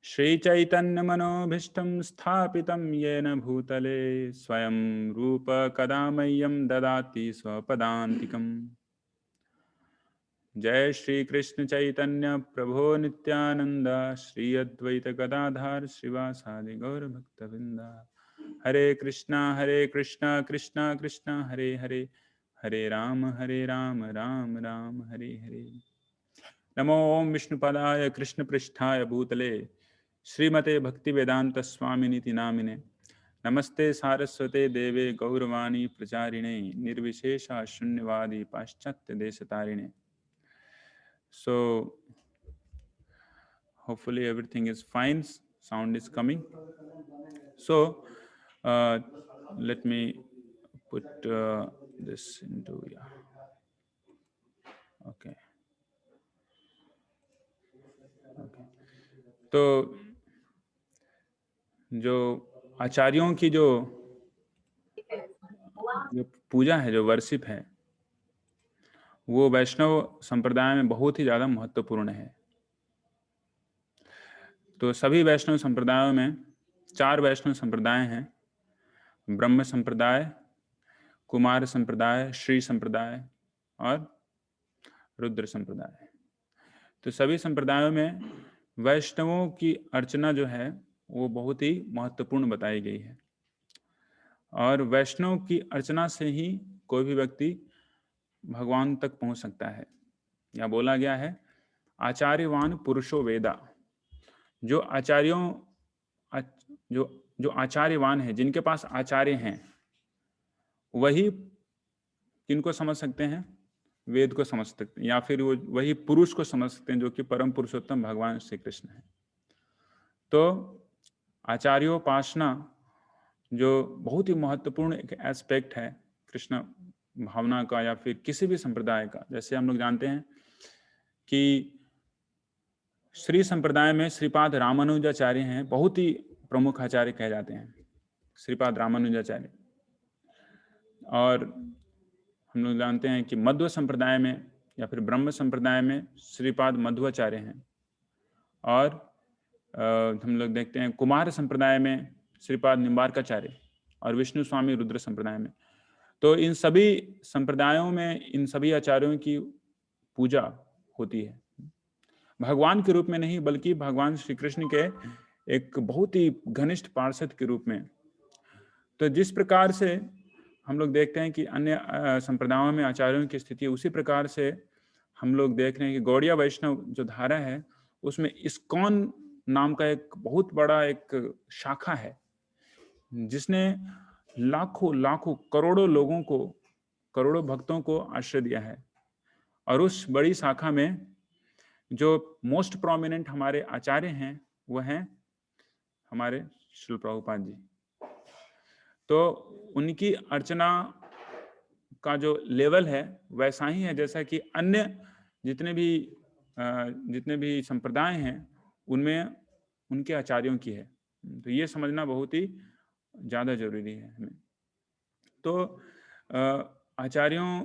श्रीचैतन्यमनोभीष्टं स्थापितं येन भूतले स्वयं रूप कदा मह्यं ददाति स्वपदान्तिकम्। जय श्री कृष्ण चैतन्य प्रभो नित्यानंद, श्री अद्वैत गदाधर श्रीवासादि गौर भक्तवृंदा। हरे कृष्णा कृष्णा कृष्णा हरे हरे, हरे राम राम राम हरे हरे। नमो ओम विष्णुपदाय कृष्ण पृष्ठाय भूतले श्रीमते भक्ति वेदांत स्वामिनिति नामिने। नमस्ते सारस्वते देवे गौरवाणी प्रचारिणे, निर्विशेषा शून्यवादी पाश्चात्य देशतारिणे। So hopefully everything is fine, sound is coming. So let me put this into, yeah, okay. तो जो आचार्यों की जो पूजा है, जो वर्शिप है, वो वैष्णव संप्रदाय में बहुत ही ज़्यादा महत्वपूर्ण है। तो सभी वैष्णव संप्रदायों में 4 वैष्णव संप्रदाय हैं: ब्रह्म संप्रदाय, कुमार संप्रदाय, श्री संप्रदाय और रुद्र संप्रदाय। तो सभी संप्रदायों में वैष्णवों की अर्चना जो है वो बहुत ही महत्वपूर्ण बताई गई है। और वैष्णव की अर्चना से ही कोई भी व्यक्ति भगवान तक पहुंच सकता है। या बोला गया है, आचार्यवान पुरुषो वेदा। जो आचार्यों जो आचार्यवान है, जिनके पास आचार्य हैं, वही किनको समझ सकते हैं? वेद को समझ सकते हैं, या फिर वो वही पुरुष को समझ सकते हैं जो कि परम पुरुषोत्तम भगवान श्री कृष्ण है। तो आचार्योपासना जो बहुत ही महत्वपूर्ण एक एस्पेक्ट है कृष्ण भावना का या फिर किसी भी संप्रदाय का। जैसे हम लोग जानते हैं कि श्री संप्रदाय में श्रीपाद रामानुजाचार्य हैं, बहुत ही प्रमुख आचार्य कहे जाते हैं श्रीपाद रामानुजाचार्य। और हम लोग जानते हैं कि मध्व संप्रदाय में या फिर ब्रह्म संप्रदाय में श्रीपाद मध्वाचार्य हैं। और हम लोग देखते हैं कुमार संप्रदाय में श्रीपाद निम्बार्काचार्य, और विष्णु स्वामी रुद्र संप्रदाय में। तो इन सभी संप्रदायों में इन सभी आचार्यों की पूजा होती है, भगवान के रूप में नहीं बल्कि भगवान श्री कृष्ण के एक बहुत ही घनिष्ठ पार्षद के रूप में। तो जिस प्रकार से हम लोग देखते हैं कि अन्य संप्रदायों में आचार्यों की स्थिति, उसी प्रकार से हम लोग देख रहे हैं कि गौड़िया वैष्णव जो धारा है उसमें इस्कॉन नाम का एक बहुत बड़ा एक शाखा है, जिसने लाखों करोड़ों लोगों को, करोड़ों भक्तों को आश्रय दिया है। और उस बड़ी शाखा में जो मोस्ट प्रोमिनेंट हमारे आचार्य हैं वो हैं हमारे श्रील प्रभुपाद जी। तो उनकी अर्चना का जो लेवल है वैसा ही है जैसा कि अन्य जितने भी संप्रदाय हैं उनमें उनके आचार्यों की है। तो ये समझना बहुत ही ज़्यादा जरूरी है हमें। तो आचार्यों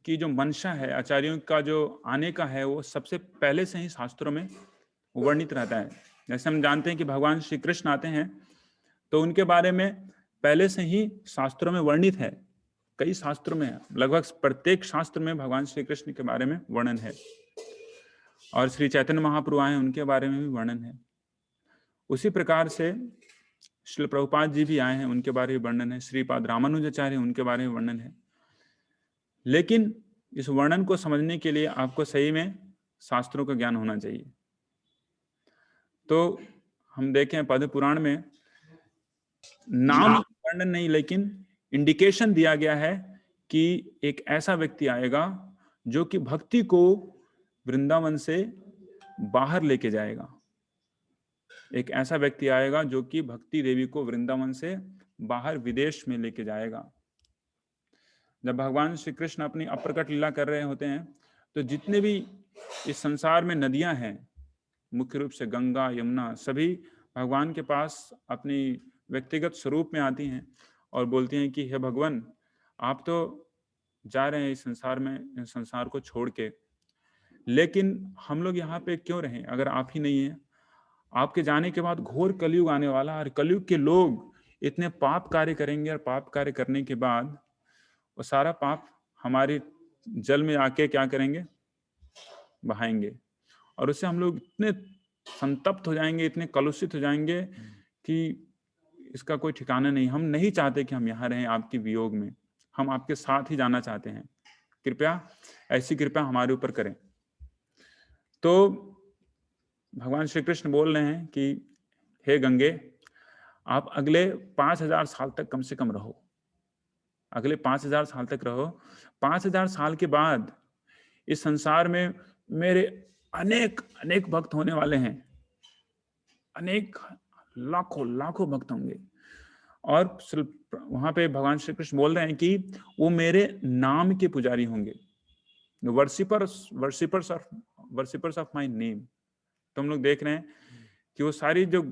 की जो मंशा है, आचार्यों का जो आने का है, वो सबसे पहले से ही शास्त्रों में वर्णित रहता है। जैसे हम जानते हैं कि भगवान श्री कृष्ण आते हैं तो उनके बारे में पहले से ही शास्त्रों में वर्णित है। कई शास्त्रों में, लगभग प्रत्येक शास्त्र में भगवान श्री कृष्ण के बारे में वर्णन है। और श्री चैतन्य महाप्रभु आए, उनके बारे में भी वर्णन है। उसी प्रकार से श्रील प्रभुपाद जी भी आए हैं, उनके बारे में वर्णन है। श्रीपाद रामानुजाचार्य, उनके बारे में वर्णन है। लेकिन इस वर्णन को समझने के लिए आपको सही में शास्त्रों का ज्ञान होना चाहिए। तो हम देखें पद्म पुराण में नाम वर्णन नहीं, लेकिन इंडिकेशन दिया गया है कि एक ऐसा व्यक्ति आएगा जो कि भक्ति को वृंदावन से बाहर लेके जाएगा। एक ऐसा व्यक्ति आएगा जो कि भक्ति देवी को वृंदावन से बाहर विदेश में लेके जाएगा। जब भगवान श्री कृष्ण अपनी अप्रकट लीला कर रहे होते हैं तो जितने भी इस संसार में नदियां हैं, मुख्य रूप से गंगा, यमुना, सभी भगवान के पास अपनी व्यक्तिगत स्वरूप में आती हैं और बोलती हैं कि हे भगवान, आप तो जा रहे हैं इस संसार में, इस संसार को छोड़ के, लेकिन हम लोग यहाँ पे क्यों रहें अगर आप ही नहीं हैं? आपके जाने के बाद घोर कलयुग आने वाला है और कलयुग के लोग इतने पाप कार्य करेंगे और पाप कार्य करने के बाद वो सारा पाप हमारे जल में आके क्या करेंगे, बहाएंगे। और उससे हम लोग इतने संतप्त हो जाएंगे, इतने कलुषित हो जाएंगे कि इसका कोई ठिकाना नहीं। हम नहीं चाहते कि हम यहाँ रहें आपके वियोग में, हम आपके साथ ही जाना चाहते हैं। कृपया ऐसी कृपा हमारे ऊपर करें। तो भगवान श्री कृष्ण बोल रहे हैं कि हे गंगे, आप अगले 5,000 साल तक कम से कम रहो, अगले 5,000 साल तक रहो। 5,000 साल के बाद इस संसार में मेरे अनेक अनेक भक्त होने वाले हैं, अनेक लाखों लाखों भक्त होंगे। और वहां पे भगवान श्री कृष्ण बोल रहे हैं कि वो मेरे नाम के पुजारी होंगे, वर्शिपर्स ऑफ माय नेम। तो हम लोग देख रहे हैं कि वो सारी जो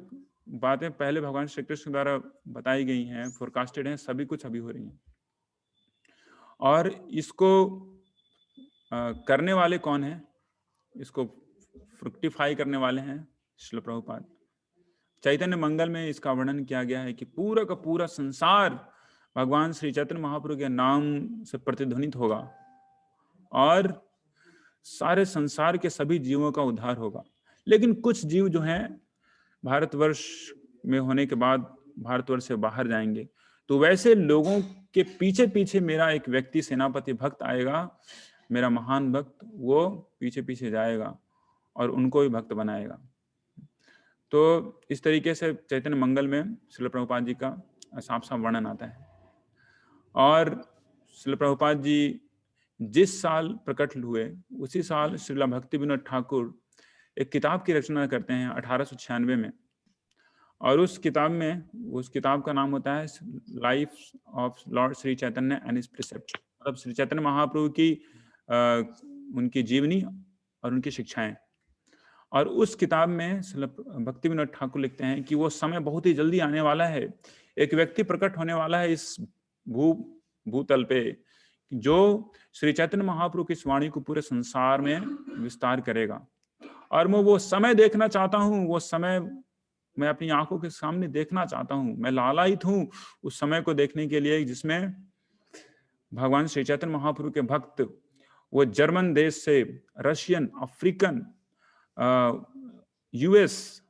बातें पहले भगवान श्री कृष्ण द्वारा बताई गई हैं, फोरकास्टेड हैं, सभी कुछ अभी हो रही हैं। और इसको करने वाले कौन हैं? इसको फ्रुक्टिफाई करने वाले हैं श्रील प्रभुपाद। चैतन्य मंगल में इसका वर्णन किया गया है कि पूरा का पूरा संसार भगवान श्री चैतन्य महाप्रभु के नाम से प्रतिध्वनित होगा और सारे संसार के सभी जीवों का उद्धार होगा। लेकिन कुछ जीव जो हैं भारतवर्ष में होने के बाद भारतवर्ष से बाहर जाएंगे, तो वैसे लोगों के पीछे पीछे मेरा एक व्यक्ति सेनापति भक्त आएगा, मेरा महान भक्त, वो पीछे पीछे जाएगा और उनको भी भक्त बनाएगा। तो इस तरीके से चैतन्य मंगल में श्रील प्रभुपाद जी का साफ साफ वर्णन आता है। और श्रील प्रभुपाद जी जिस साल प्रकट हुए उसी साल श्रीला भक्ति विनोद ठाकुर एक किताब की रचना करते हैं 1896 में। और उस किताब का नाम होता है life of Lord Shri Chaitanya and his precept, मतलब श्री चैतन्य महाप्रभु की उनकी जीवनी और उनकी शिक्षाएं। और उस किताब में भक्ति विनोद ठाकुर लिखते हैं कि वो समय बहुत ही जल्दी आने वाला है, एक व्यक्ति प्रकट होने वाला है इस भूतल पे जो श्री चैतन्य महाप्रभु की इस वाणी को पूरे संसार में विस्तार करेगा। और मैं वो समय देखना चाहता हूँ, वो समय मैं अपनी आंखों के सामने देखना चाहता हूँ। मैं लालायित हूँ उस समय को देखने के लिए जिसमें भगवान श्री चैतन्य महाप्रभु के भक्त वो जर्मन देश से, रशियन, अफ्रीकन, यूएस,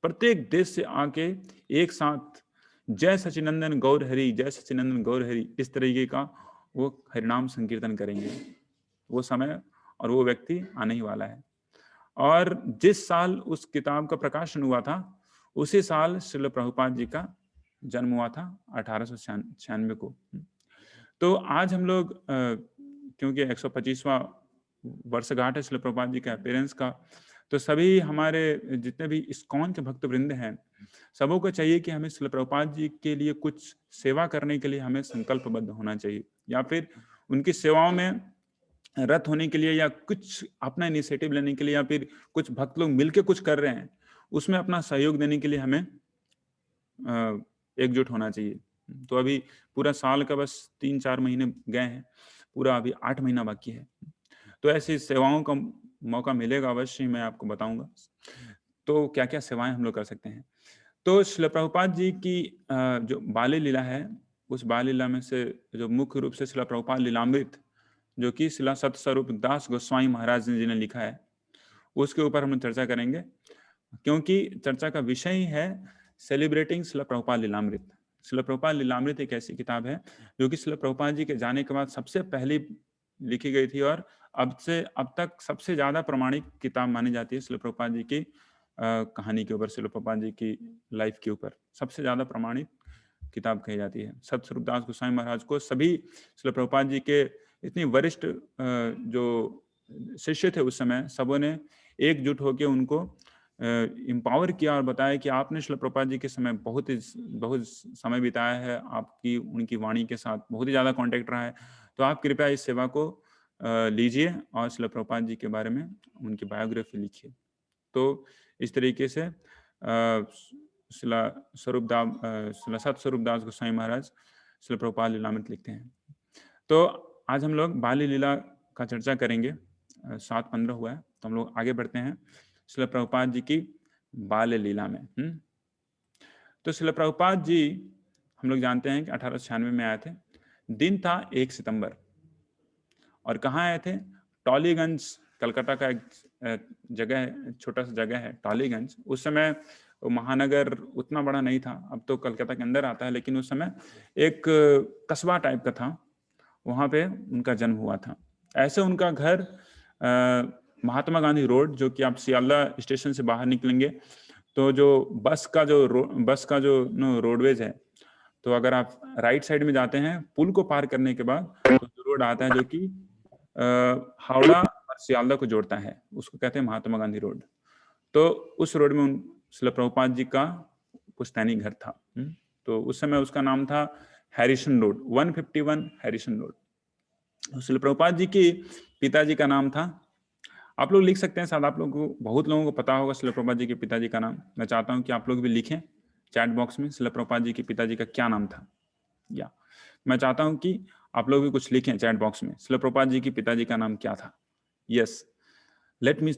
प्रत्येक देश से आके एक साथ जय सचिनंदन गौर हरि, जय सचिनंदन गौर हरि, इस तरीके का वो हरिनाम संकीर्तन करेंगे। वो समय और वो व्यक्ति आने ही वाला है। और जिस साल उस किताब का प्रकाशन हुआ था उसी साल श्रील प्रभुपाद जी का जन्म हुआ था 1896 को। तो आज हम लोग क्योंकि 125वां वर्षगांठ है श्रील प्रभुपाद जी के अपीयरेंस का, तो सभी हमारे जितने भी इस्कॉन के भक्त वृंद हैं सबों को चाहिए कि हमें श्रील प्रभुपाद जी के लिए कुछ सेवा करने के लिए हमें संकल्पबद्ध होना चाहिए, या फिर उनकी सेवाओं में रत होने के लिए, या कुछ अपना इनिशिएटिव लेने के लिए, या फिर कुछ भक्त लोग मिलकर कुछ कर रहे हैं उसमें अपना सहयोग देने के लिए हमें एकजुट होना चाहिए। तो अभी पूरा साल का बस 3-4 महीने गए हैं, पूरा अभी 8 महीना बाकी है। तो ऐसी सेवाओं का मौका मिलेगा अवश्य मैं आपको बताऊंगा तो क्या क्या सेवाएं हम लोग कर सकते हैं। तो श्रील प्रभुपाद जी की जो बाल्य लीला है, उस बाल्य लीला में से जो मुख्य रूप से श्रील प्रभुपाद लीलामृत जो कि श्रीला सतस्वरूप दास गोस्वामी महाराज जी ने लिखा है, उसके ऊपर हम चर्चा करेंगे, क्योंकि चर्चा का विषय ही है सेलिब्रेटिंग श्रील प्रभुपाद लीलामृत। श्रील प्रभुपाद लीलामृत एक ऐसी किताब है जो कि श्रील प्रभुपाद जी के जाने के बाद सबसे पहली लिखी गई थी और अब तक सबसे ज्यादा प्रमाणिक किताब मानी जाती है। श्रील प्रभुपाद जी की कहानी के ऊपर, श्रील प्रभुपाद जी की लाइफ के ऊपर सबसे ज्यादा प्रमाणित किताब कही जाती है। सतस्वरूप दास गोस्वामी महाराज को सभी श्रील प्रभुपाद जी के इतनी वरिष्ठ जो शिष्य थे उस समय, सबों ने एकजुट होकर उनको एम्पावर किया और बताया कि आपने श्रील प्रभुपाद जी के समय बहुत समय बिताया है, आपकी उनकी वाणी के साथ बहुत ही ज्यादा कांटेक्ट रहा है, तो आप कृपया इस सेवा को लीजिए और श्रील प्रभुपाद जी के बारे में उनकी बायोग्राफी लिखिए। तो इस तरीके से सतस्वरूप दास गोस्वामी महाराज श्रील प्रभुपाद लीलामृत लिखते हैं। तो आज हम लोग बाल्य लीला का चर्चा करेंगे। 7:15 हुआ है तो हम लोग आगे बढ़ते हैं। श्रील प्रभुपाद जी की बाल लीला में। तो श्रील प्रभुपाद जी हम लोग जानते हैं कि 1896 में आए थे। दिन था 1 सितंबर, और कहाँ आए थे? टॉलीगंज, कलकत्ता का एक जगह है, छोटा सा जगह है टॉलीगंज। उस समय महानगर उतना बड़ा नहीं था, अब तो कलकत्ता के अंदर आता है, लेकिन उस समय एक कस्बा टाइप का था, वहाँ पे उनका जन्म हुआ था। ऐसे उनका घर महात्मा गांधी रोड, जो कि आप सियालदा स्टेशन से बाहर निकलेंगे तो जो बस का जो रोडवेज है, तो अगर आप राइट साइड में जाते हैं, पुल को पार करने के बाद तो रोड आता है जो कि हावड़ा और सियालदा को जोड़ता है, उसको कहते हैं महात्मा गांधी रोड। तो उस रोड में श्रील प्रभुपाद जी का पुश्तैनी घर था। तो उस समय उसका नाम था Harrison road, 151 Harrison road. Srila Prabhupada ji के पिताजी का नाम था, आप लोग लिख सकते हैं, शायद आप लोगों को, बहुत लोगों को पता होगा श्रील प्रभुपाद जी के पिताजी का नाम। मैं चाहता हूं कि आप लोग भी लिखें चैट बॉक्स में श्रील प्रभुपाद जी के पिताजी का क्या नाम था। या मैं चाहता हूं कि आप लोग भी कुछ लिखें चैट बॉक्स में, श्रील प्रभुपाद जी के पिताजी का नाम क्या था। Yes, let me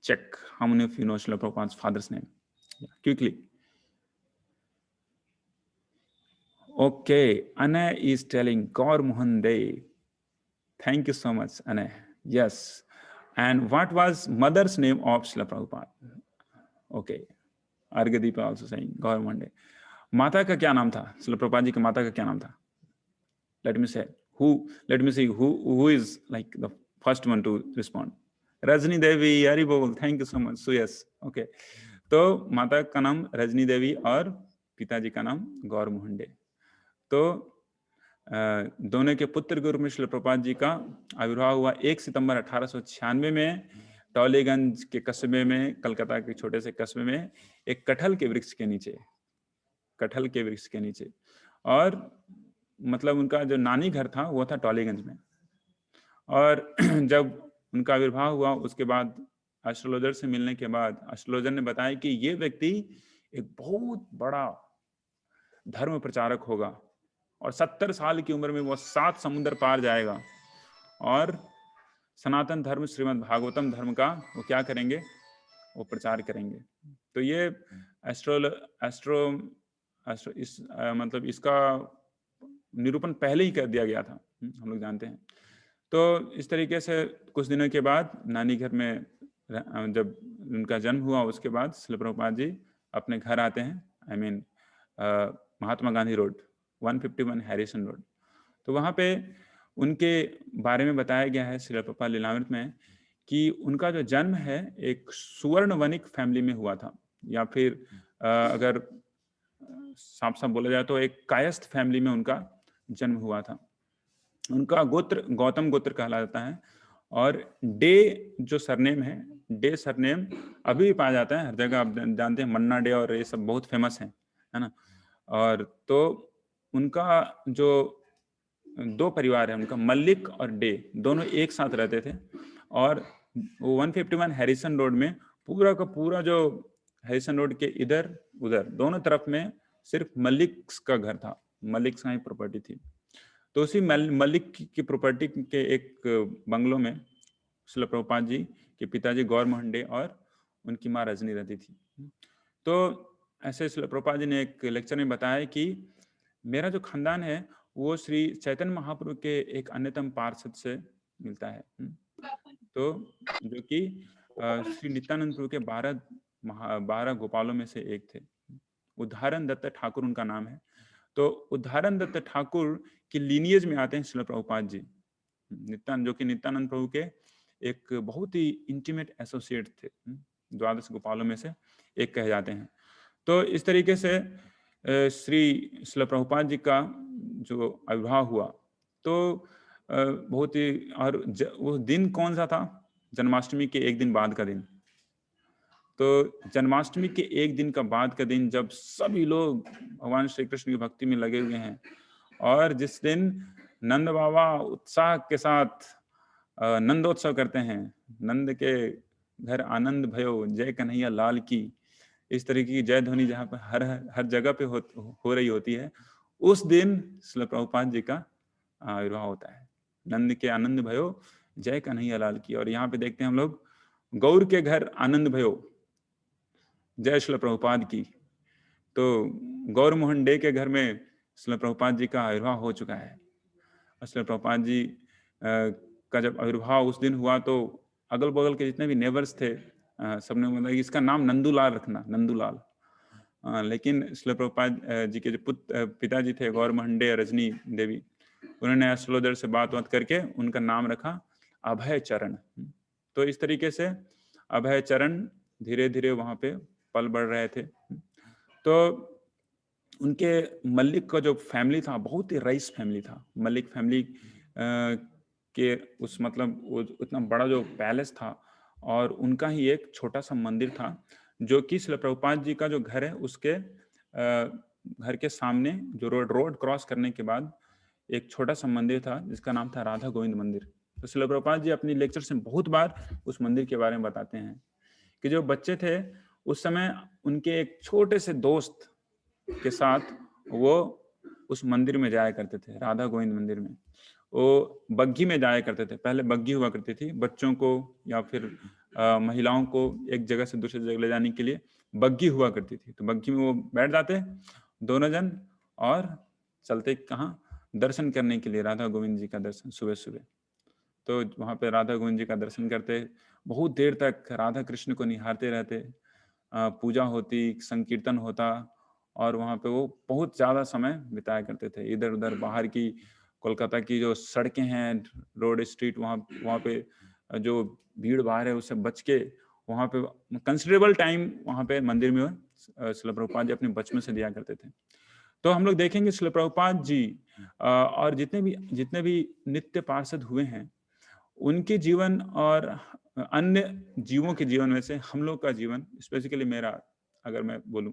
check how many of you know Srila Prabhupada's father's name. Yeah, quickly. Okay, Anna is telling Gaur Mohan De. Thank you so much, Anna. Yes. And what was mother's name of Srila Prabhupada? Okay. Argadeep also saying Gaur Mohan De. माता का क्या नाम था? श्रील प्रभुपाद जी की माता का क्या नाम था? Let me say let me see who is like the first one to respond. Rajni Devi, Hari बोल, thank you so much. So yes, okay. तो माता का नाम रजनी देवी और पिताजी का नाम गौर मोहन डे। तो दोनों के पुत्र के रूप में श्रील प्रभुपाद जी का आविर्भाव हुआ 1 सितंबर 1896 में टॉलीगंज के कस्बे में, कलकत्ता के छोटे से कस्बे में, एक कटहल के वृक्ष के नीचे। और मतलब उनका जो नानी घर था वो था टॉलीगंज में। और जब उनका आविर्भाव हुआ उसके बाद एस्ट्रोलॉजर से मिलने के बाद एस्ट्रोलॉजर ने बताया कि ये व्यक्ति एक बहुत बड़ा धर्म प्रचारक होगा और 70 साल की उम्र में वो 7 समुद्र पार जाएगा और सनातन धर्म, श्रीमद् भागवतम धर्म का वो क्या करेंगे, वो प्रचार करेंगे। तो ये मतलब इसका निरूपण पहले ही कर दिया गया था, हम लोग जानते हैं। तो इस तरीके से कुछ दिनों के बाद नानी घर में जब उनका जन्म हुआ उसके बाद श्रील प्रभुपाद जी अपने घर आते हैं, Mahatma Gandhi road 151 Harrison road. तो वहाँ पे उनके बारे में बताया गया है श्रील प्रभुपाद लीलामृत में कि उनका जो जन्म है एक सुवर्ण वणिक फैमिली में हुआ था, या फिर अगर साफ साफ बोला जाए तो एक कायस्थ फैमिली में उनका जन्म हुआ था। उनका गोत्र गौतम गोत्र कहलाता है। और डे जो सरनेम है, डे सरनेम अभी भी पाया जाता है हर जगह, आप जानते हैं मन्ना डे और ये सब बहुत फेमस है ना। और तो उनका जो 2 परिवार है, उनका मल्लिक और डे दोनों एक साथ रहते थे। और 151 हैरिसन रोड में पूरा का पूरा जो हैरिसन रोड के इधर उधर दोनों तरफ में सिर्फ मल्लिक का घर था, मल्लिक का ही प्रॉपर्टी थी। तो उसी मलिक की प्रॉपर्टी के एक बंगलों में श्रील प्रभुपाद जी के पिताजी गौर मोहन डे और उनकी माँ रजनी रहती थी। तो ऐसे श्रील प्रभुपाद जी ने एक लेक्चर में बताया कि मेरा जो खानदान है वो श्री चैतन्य महाप्रभु के एक अन्यतम पार्षद से मिलता है। तो जो कि श्री नित्यानंद प्रभु के 12 गोपालों में से एक थे। उदाहरण दत्त ठाकुर उनका नाम है। तो उदाहरण दत्त ठाकुर की लीनियज में आते हैं श्रील प्रभुपाद जी, जो कि नित्यानंद प्रभु के एक बहुत ही इंटीमेट एसोसिएट थे, 12 गोपालों में से एक कहे जाते हैं। तो इस तरीके से श्रील प्रभुपाद जी का जो आविर्भाव हुआ तो बहुत ही, और वो दिन कौन सा था? जन्माष्टमी के एक दिन बाद का दिन। तो जन्माष्टमी के एक दिन का बाद का दिन जब सभी लोग भगवान श्री कृष्ण की भक्ति में लगे हुए हैं, और जिस दिन नंद बाबा उत्साह के साथ नंदोत्सव करते हैं, नंद के घर आनंद भयो जय कन्हैया लाल की, इस तरीके की जय ध्वनि जहाँ पर हर जगह पे हो रही होती है, उस दिन श्रील प्रभुपाद जी का आविर्भाव होता है। नंद के आनंद भयो जय कन्हैया लाल की। और यहाँ पे देखते हैं हम लोग गौर के घर आनंद भयो, जय श्रील प्रभुपाद की। तो गौर मोहन डे के घर में श्रील प्रभुपाद जी का आविर्भाव हो चुका है। श्रील प्रभुपाद जी का जब आविर्भाव उस दिन हुआ तो अगल बगल के जितने भी नेबर्स थे सबने बोला कि इसका नाम नंदूलाल रखना, नंदूलाल। लेकिन श्रील प्रभुपाद जी के जो पिताजी थे गौर मोहन डे रजनी देवी, उन्होंने एस्ट्रोलॉजर से बात करके उनका नाम रखा अभय चरण। तो इस तरीके से अभय चरण धीरे धीरे वहां पे पल बढ़ रहे थे। तो उनके मलिक का जो फैमिली था बहुत ही रईस फैमिली था। मलिक फैमिली के उस मतलब उतना बड़ा जो पैलेस था और उनका ही एक छोटा सा मंदिर था जो कि श्रील प्रभुपाद जी का जो घर है उसके घर के सामने जो रोड क्रॉस करने के बाद एक छोटा सा मंदिर था जिसका नाम था राधा गोविंद मंदिर। तो श्रील प्रभुपाद जी अपनी लेक्चर में बहुत बार उस मंदिर के बारे में बताते हैं कि जो बच्चे थे उस समय उनके एक छोटे से दोस्त के साथ वो उस मंदिर में जाया करते थे, राधा गोविंद मंदिर में। वो बग्घी में जाया करते थे। पहले बग्घी हुआ करती थी, बच्चों को या फिर महिलाओं को एक जगह से दूसरी जगह ले जाने के लिए बग्घी हुआ करती थी। तो बग्घी में वो बैठ जाते दोनों जन और चलते कहाँ, दर्शन करने के लिए, राधा गोविंद जी का दर्शन सुबह सुबह। तो वहाँ पे राधा गोविंद जी का दर्शन करते, बहुत देर तक राधा कृष्ण को निहारते रहते, पूजा होती, संकीर्तन होता और वहाँ पे वो बहुत ज़्यादा समय बिताया करते थे। इधर उधर बाहर की कोलकाता की जो सड़कें हैं, रोड स्ट्रीट, वहाँ पे जो भीड़ भाड़ है उससे बच के वहाँ पे कंसिडरेबल टाइम वहाँ पे मंदिर में श्रील प्रभुपाद जी अपने बचपन से दिया करते थे। तो हम लोग देखेंगे श्रील प्रभुपाद जी और जितने भी नित्य पार्षद हुए हैं उनके जीवन और अन्य जीवों के जीवन में से हम लोग का जीवन, स्पेसिफिकली मेरा अगर मैं बोलूं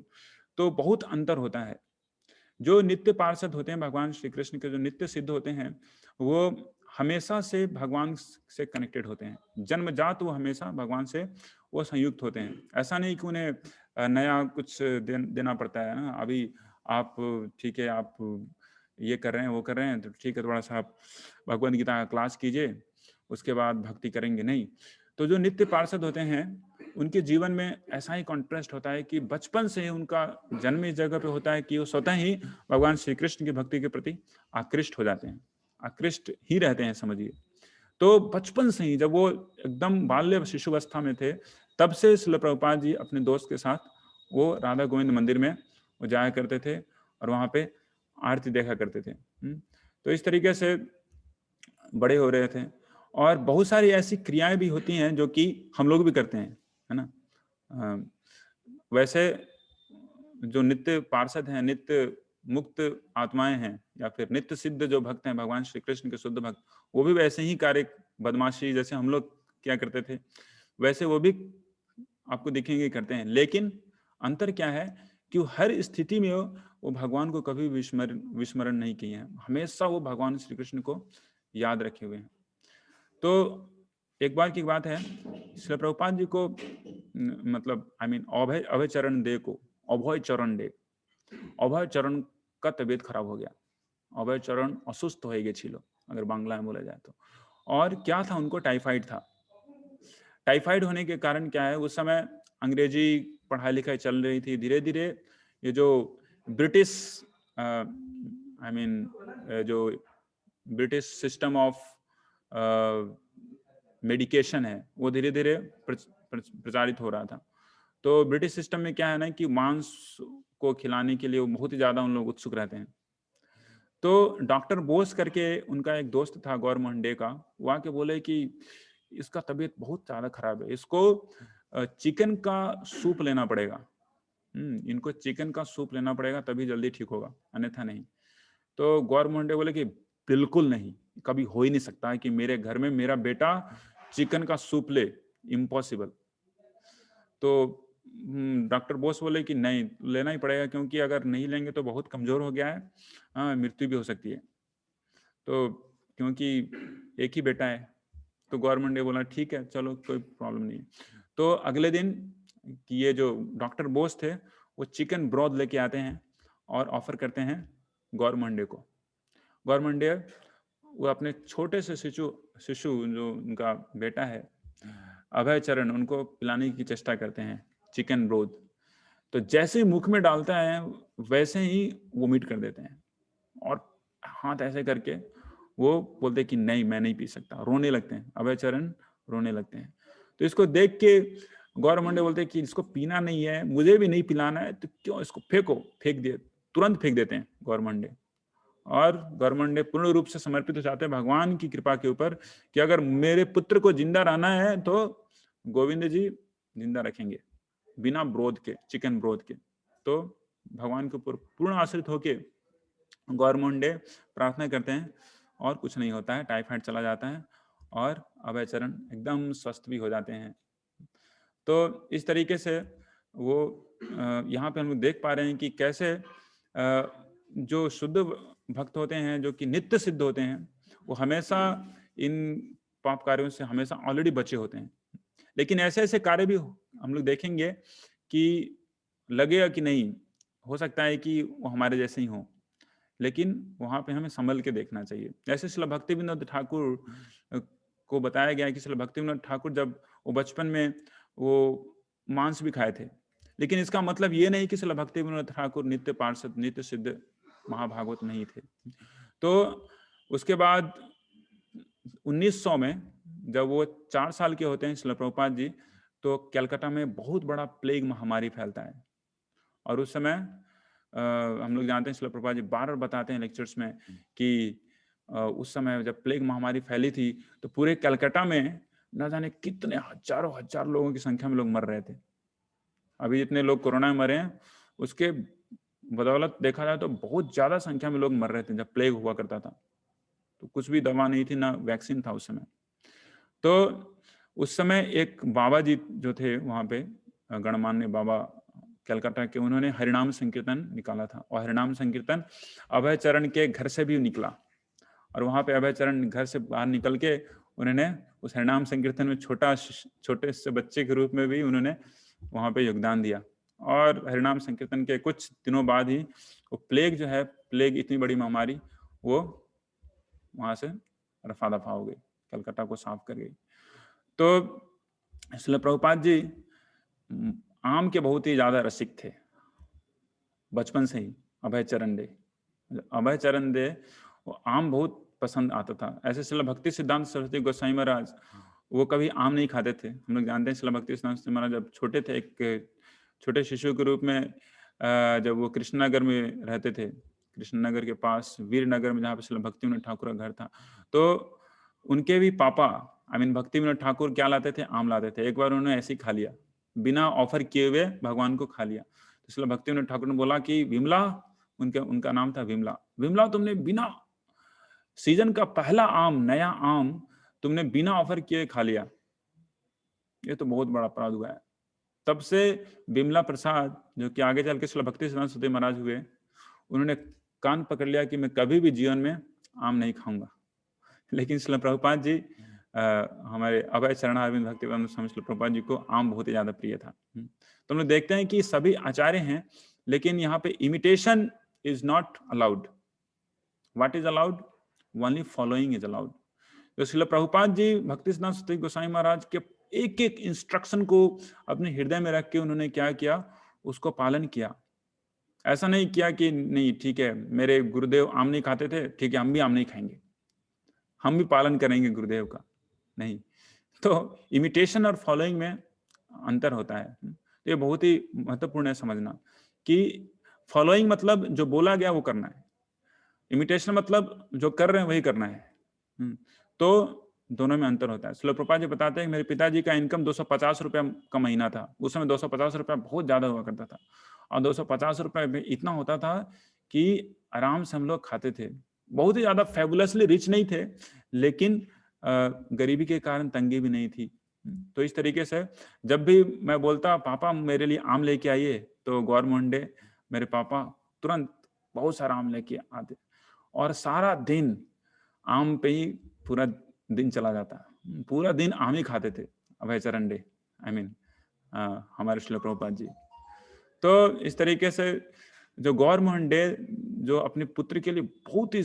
तो बहुत अंतर होता है। जो नित्य पार्षद होते हैं भगवान श्री कृष्ण के, जो नित्य सिद्ध होते हैं, वो हमेशा से भगवान से कनेक्टेड होते हैं। जन्मजात वो हमेशा भगवान से वो संयुक्त होते हैं। ऐसा नहीं कि उन्हें नया कुछ देना पड़ता है ना। अभी आप ठीक है, आप ये कर रहे हैं वो कर रहे हैं तो ठीक है, थोड़ा सा आप भगवद गीता का क्लास कीजिए, उसके बाद भक्ति करेंगे, नहीं। तो जो नित्य पार्षद होते हैं उनके जीवन में ऐसा ही कॉन्ट्रास्ट होता है कि बचपन से ही उनका जन्म इस जगह पे होता है कि वो स्वतः ही भगवान श्री कृष्ण की भक्ति के प्रति आकृष्ट हो जाते हैं, आकृष्ट ही रहते हैं समझिए। तो बचपन से ही जब वो एकदम बाल्य शिशुवस्था में थे तब से श्रील प्रभुपाद जी अपने दोस्त के साथ वो राधा गोविंद मंदिर में वो जाया करते थे और वहाँ पे आरती देखा करते थे। तो इस तरीके से बड़े हो रहे थे। और बहुत सारी ऐसी क्रियाएं भी होती हैं जो कि हम लोग भी करते हैं, है ना। वैसे जो नित्य पार्षद हैं, नित्य मुक्त आत्माएं हैं या फिर नित्य सिद्ध जो भक्त हैं भगवान श्री कृष्ण के शुद्ध भक्त, वो भी वैसे ही कार्य, बदमाशी जैसे हम लोग क्या करते थे वैसे वो भी आपको दिखेंगे करते हैं। लेकिन अंतर क्या है कि हर स्थिति में वो भगवान को कभी विस्मरण नहीं किए हैं, हमेशा वो भगवान श्री कृष्ण को याद रखे हुए हैं। तो एक बार की बात है, श्री प्रभुपाद जी को मतलब अभय चरण डे को, अभय चरण डे, अभय चरण का तबीयत खराब हो गया। अभय चरण असुस्थ हो गए छिलो अगर बांग्ला में बोला जाए तो। और क्या था, उनको टाइफाइड था। टाइफाइड होने के कारण क्या है, उस समय अंग्रेजी पढ़ाई लिखाई चल रही थी। धीरे धीरे ये जो ब्रिटिश जो ब्रिटिश सिस्टम ऑफ मेडिकेशन है वो धीरे धीरे प्रचारित हो रहा था। तो ब्रिटिश सिस्टम में क्या है ना कि मांस को खिलाने के लिए वो बहुत ही ज्यादा उन लोग उत्सुक रहते हैं। तो डॉक्टर बोस करके उनका एक दोस्त था गौर मोहन डे का, वो आके बोले कि इसका तबीयत बहुत ज्यादा खराब है, इसको चिकन का सूप लेना पड़ेगा। इनको चिकन का सूप लेना पड़ेगा तभी जल्दी ठीक होगा, अन्यथा नहीं। तो गौर मोहन डे बोले कि बिल्कुल नहीं, कभी हो ही नहीं सकता है कि मेरे घर में मेरा बेटा चिकन का सूप ले, इम्पॉसिबल। तो डॉक्टर बोस बोले कि नहीं, लेना ही पड़ेगा, क्योंकि अगर नहीं लेंगे तो बहुत कमजोर हो गया है, मृत्यु भी हो सकती है। तो क्योंकि एक ही बेटा है, तो गवर्नमेंट ने बोला ठीक है चलो कोई प्रॉब्लम नहीं। तो अगले दिन ये जो डॉक्टर बोस थे वो चिकन ब्रोथ लेके आते हैं और ऑफर करते हैं गवर्नमेंट डे को। गवर्नमेंट डे वो अपने छोटे से शिशु जो उनका बेटा है अभय चरण, उनको पिलाने की चेष्टा करते हैं चिकन ब्रोथ। तो जैसे ही मुख में डालता है वैसे ही वोमिट कर देते हैं, और हाथ ऐसे करके वो बोलते हैं कि नहीं मैं नहीं पी सकता, रोने लगते हैं, अभयचरण रोने लगते हैं। तो इसको देख के गौर मंडे बोलते हैं कि इसको पीना नहीं है, मुझे भी नहीं पिलाना है, तो क्यों इसको फेंको, फेंक दिए, तुरंत फेंक देते हैं गौर मंडे। और गौर मंडे पूर्ण रूप से समर्पित हो जाते हैं भगवान की कृपा के ऊपर कि अगर मेरे पुत्र को जिंदा रहना है तो गोविंद जी जिंदा रखेंगे बिना ब्रोध के, चिकन ब्रोथ के। तो भगवान के ऊपर पूर्ण आश्रित होके गौर मंडे प्रार्थना करते हैं और कुछ नहीं होता है, टाइफाइड चला जाता है और अभयचरण एकदम स्वस्थ भी हो जाते हैं। तो इस तरीके से वो यहाँ पे हम लोग देख पा रहे हैं कि कैसे जो शुद्ध भक्त होते हैं, जो कि नित्य सिद्ध होते हैं, वो हमेशा इन पाप कार्यों से हमेशा ऑलरेडी बचे होते हैं। लेकिन ऐसे ऐसे कार्य भी हम लोग देखेंगे कि लगेगा कि नहीं, हो सकता है कि वो हमारे जैसे ही हो, लेकिन वहां पे हमें संभल के देखना चाहिए। जैसे श्रील भक्ति विनोद ठाकुर को बताया गया है कि श्रील भक्ति विनोद ठाकुर जब वो बचपन में वो मांस भी खाए थे, लेकिन इसका मतलब ये नहीं कि श्रील भक्ति विनोद ठाकुर नित्य पार्षद, नित्य सिद्ध महाभागवत नहीं थे। तो उसके बाद 1900 में जब वो 4 साल के होते हैं श्रील प्रभुपाद जी, तो कलकत्ता में बहुत बड़ा प्लेग महामारी फैलता है। और उस समय हम लोग जानते हैं श्रील प्रभुपाद जी बार बार बताते हैं लेक्चर्स में कि उस समय जब प्लेग महामारी फैली थी तो पूरे कलकत्ता में न जाने कितने हजारों हजार लोगों की संख्या में लोग मर रहे थे। अभी जितने लोग कोरोना में मरे हैं उसके बदौलत देखा जाए तो बहुत ज्यादा संख्या में लोग मर रहे थे जब प्लेग हुआ करता था। तो कुछ भी दवा नहीं थी, ना वैक्सीन था उस समय। तो उस समय एक बाबा जी जो थे वहां पे, गणमान्य बाबा कलकत्ता के, उन्होंने हरिनाम संकीर्तन निकाला था। और हरिनाम संकीर्तन अभयचरण के घर से भी निकला, और वहां पे अभयचरण घर से बाहर निकल के उन्होंने उस हरिनाम संकीर्तन में छोटे से बच्चे के रूप में भी उन्होंने वहां पे योगदान दिया। और हरिनाम संकीर्तन के कुछ दिनों बाद ही वो प्लेग जो है, प्लेग इतनी बड़ी महामारी, वो वहां से रफा दफा हो गई, कलकत्ता को साफ कर गई। तो श्रील प्रभुपाद जी आम के बहुत ही ज्यादा रसिक थे बचपन से ही। अभय चरण दे वो आम बहुत पसंद आता था। ऐसे श्रील भक्ति सिद्धांत सरस्वती गोसाई महाराज वो कभी आम नहीं खाते थे। हम लोग जानते हैं श्रील भक्ति सिद्धांत सरस्वती महाराज जब छोटे थे, एक छोटे शिशु के रूप में जब वो कृष्णनगर में रहते थे, कृष्णनगर के पास वीरनगर में जहाँ पे श्रील भक्ति विनोद ठाकुर का घर था, तो उनके भी पापा भक्ति विनोद ठाकुर क्या लाते थे, आम लाते थे। एक बार उन्होंने ऐसे ही खा लिया, बिना ऑफर किए हुए भगवान को खा लिया। तो श्रील भक्ति विनोद ठाकुर ने बोला कि विमला, उनका नाम था विमला, विमला तुमने बिना सीजन का पहला आम, नया आम तुमने बिना ऑफर किए खा लिया, ये तो बहुत बड़ा अपराध हुआ है। तब से विमला प्रसाद, जो कि आगे चल के श्रील भक्ति सिद्धांत सरस्वती महाराज हुए, उन्होंने कान पकड़ लिया कि मैं कभी भी जीवन में आम नहीं खाऊंगा। लेकिन श्रील प्रभुपाद जी, हमारे अभय चरण अरविंद भक्तिवेदांत स्वामी श्रील प्रभुपाद जी को आम बहुत ही ज्यादा प्रिय था। तो हम लोग देखते हैं कि सभी आचार्य हैं, लेकिन यहाँ पे imitation is not allowed. What is allowed? Only following is allowed. तो श्रील प्रभुपाद जी भक्ति सिद्धांत सरस्वती गोसाई महाराज के एक एक इंस्ट्रक्शन को अपने हृदय में रख के उन्होंने क्या किया, उसको पालन किया। ऐसा नहीं किया कि नहीं ठीक है मेरे गुरुदेव आम नहीं खाते थे, ठीक है हम भी आम नहीं खाएंगे, हम भी पालन करेंगे गुरुदेव का, नहीं। तो इमिटेशन और फॉलोइंग में अंतर होता है। तो ये बहुत ही महत्वपूर्ण है समझना कि फॉलोइंग मतलब जो बोला गया वो करना है, इमिटेशन मतलब जो कर रहे हैं वही करना है। तो दोनों में अंतर होता है। श्रील प्रभुपाद जी बताते हैं मेरे पिताजी का इनकम 250 रुपया का महीना था। उस समय 250 रुपया बहुत ज्यादा हुआ करता था, और 250 रुपये में इतना होता था कि आराम से हम लोग खाते थे। बहुत ही ज्यादा फेबुलसली रिच नहीं थे, लेकिन गरीबी के कारण तंगी भी नहीं थी। तो इस तरीके से जब भी मैं बोलता पापा मेरे लिए आम लेके आइए, तो गौर मंडे मेरे पापा तुरंत बहुत सारा आम लेके आते, और सारा दिन आम पे ही पूरा दिन चला जाता, पूरा दिन आम ही खाते थे अभय चरण डे, हमारे श्रील प्रभुपाद जी। तो इस तरीके से जो गौर मोहन डे, जो अपने पुत्र के लिए बहुत ही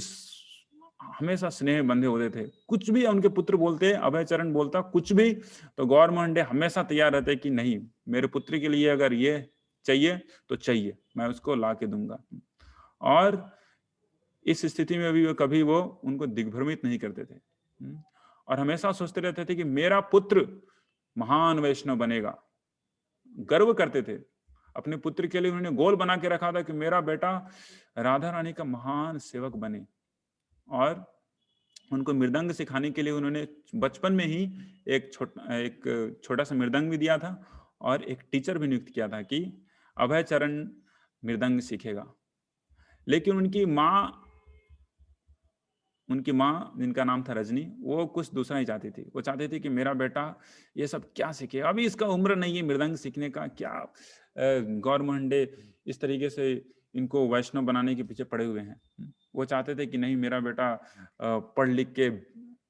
हमेशा स्नेह बंधे होते थे, कुछ भी उनके पुत्र बोलते, अभय चरण बोलता कुछ भी, तो गौर मोहन डे हमेशा तैयार रहते कि नहीं मेरे पुत्र के लिए अगर ये चाहिए तो चाहिए, मैं उसको ला के दूंगा। और इस स्थिति में भी कभी वो उनको दिग्भ्रमित नहीं करते थे। और हमेशा सोचते रहते थे कि मेरा पुत्र महान वैष्णव बनेगा। गर्व करते थे अपने पुत्र के लिए, उन्होंने गोल बना के रखा था कि मेरा बेटा राधा रानी का महान सेवक बने। और उनको मृदंग सिखाने के लिए उन्होंने बचपन में ही एक छोटा सा मृदंग भी दिया था और एक टीचर भी नियुक्त किया था कि अभय चरण मृदंग सीखेगा। लेकिन उनकी माँ जिनका नाम था रजनी, वो कुछ दूसरा ही चाहती थी। वो चाहती थी कि मेरा बेटा ये सब क्या सीखे, अभी इसका उम्र नहीं है मृदंग सीखने का। क्या गौर मोहंडे इस तरीके से इनको वैष्णव बनाने के पीछे पड़े हुए हैं। वो चाहते थे कि नहीं, मेरा बेटा पढ़ लिख के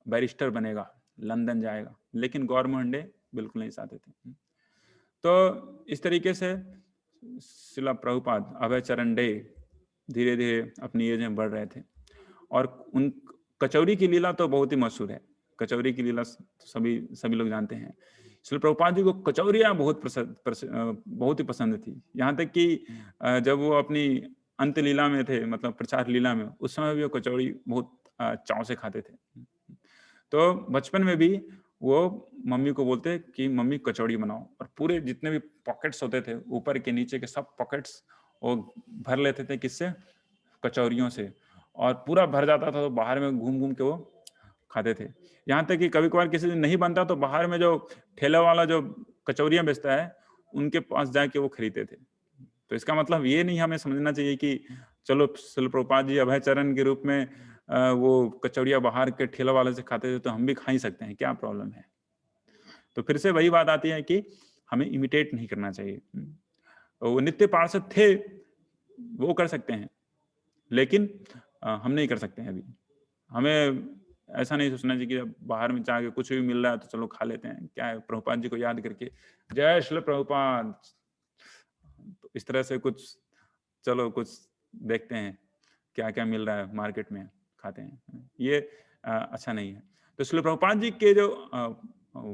बैरिस्टर बनेगा, लंदन जाएगा। लेकिन गौर मोहंडे बिल्कुल नहीं चाहते थे। तो इस तरीके से श्रील प्रभुपाद अभय चरण डे धीरे धीरे अपनी एज में बढ़ रहे थे। और उन कचौरी की लीला तो बहुत ही मशहूर है। कचौरी की लीला सभी लोग जानते हैं। श्रील प्रभुपाद जी को कचौरियाँ बहुत ही पसंद थी। यहाँ तक कि जब वो अपनी अंत लीला में थे, मतलब प्रचार लीला में, उस समय भी वो कचौड़ी बहुत चाव से खाते थे। तो बचपन में भी वो मम्मी को बोलते कि मम्मी कचौड़ी बनाओ, और पूरे जितने भी पॉकेट्स होते थे, ऊपर के नीचे के सब पॉकेट्स वो भर लेते थे। किससे? कचौरियों से। और पूरा भर जाता था तो बाहर में घूम घूम के वो खाते थे। यहाँ तक कि कभी कभार किसी दिन नहीं बनता तो बाहर में जो ठेला वाला जो कचौरियां बेचता है, उनके पास जाके वो खरीदते थे। तो इसका मतलब ये नहीं हमें समझना चाहिए कि चलो श्रील प्रभुपाद जी अभय चरण के रूप में वो कचौड़ियाँ बाहर के ठेला वाले से खाते थे तो हम भी खा ही सकते हैं, क्या प्रॉब्लम है। तो फिर से वही बात आती है कि हमें इमिटेट नहीं करना चाहिए। वो नित्य पार्षद थे, वो कर सकते हैं, लेकिन हम नहीं कर सकते हैं अभी। हमें ऐसा नहीं सोचना चाहिए कि बाहर में जाके कुछ भी मिल रहा है तो चलो खा लेते हैं। क्या है, प्रभुपाद जी को याद करके जय श्री प्रभुपाद, तो इस तरह से कुछ चलो कुछ देखते हैं क्या क्या मिल रहा है मार्केट में, खाते हैं, ये अच्छा नहीं है। तो श्रील प्रभुपाद जी के जो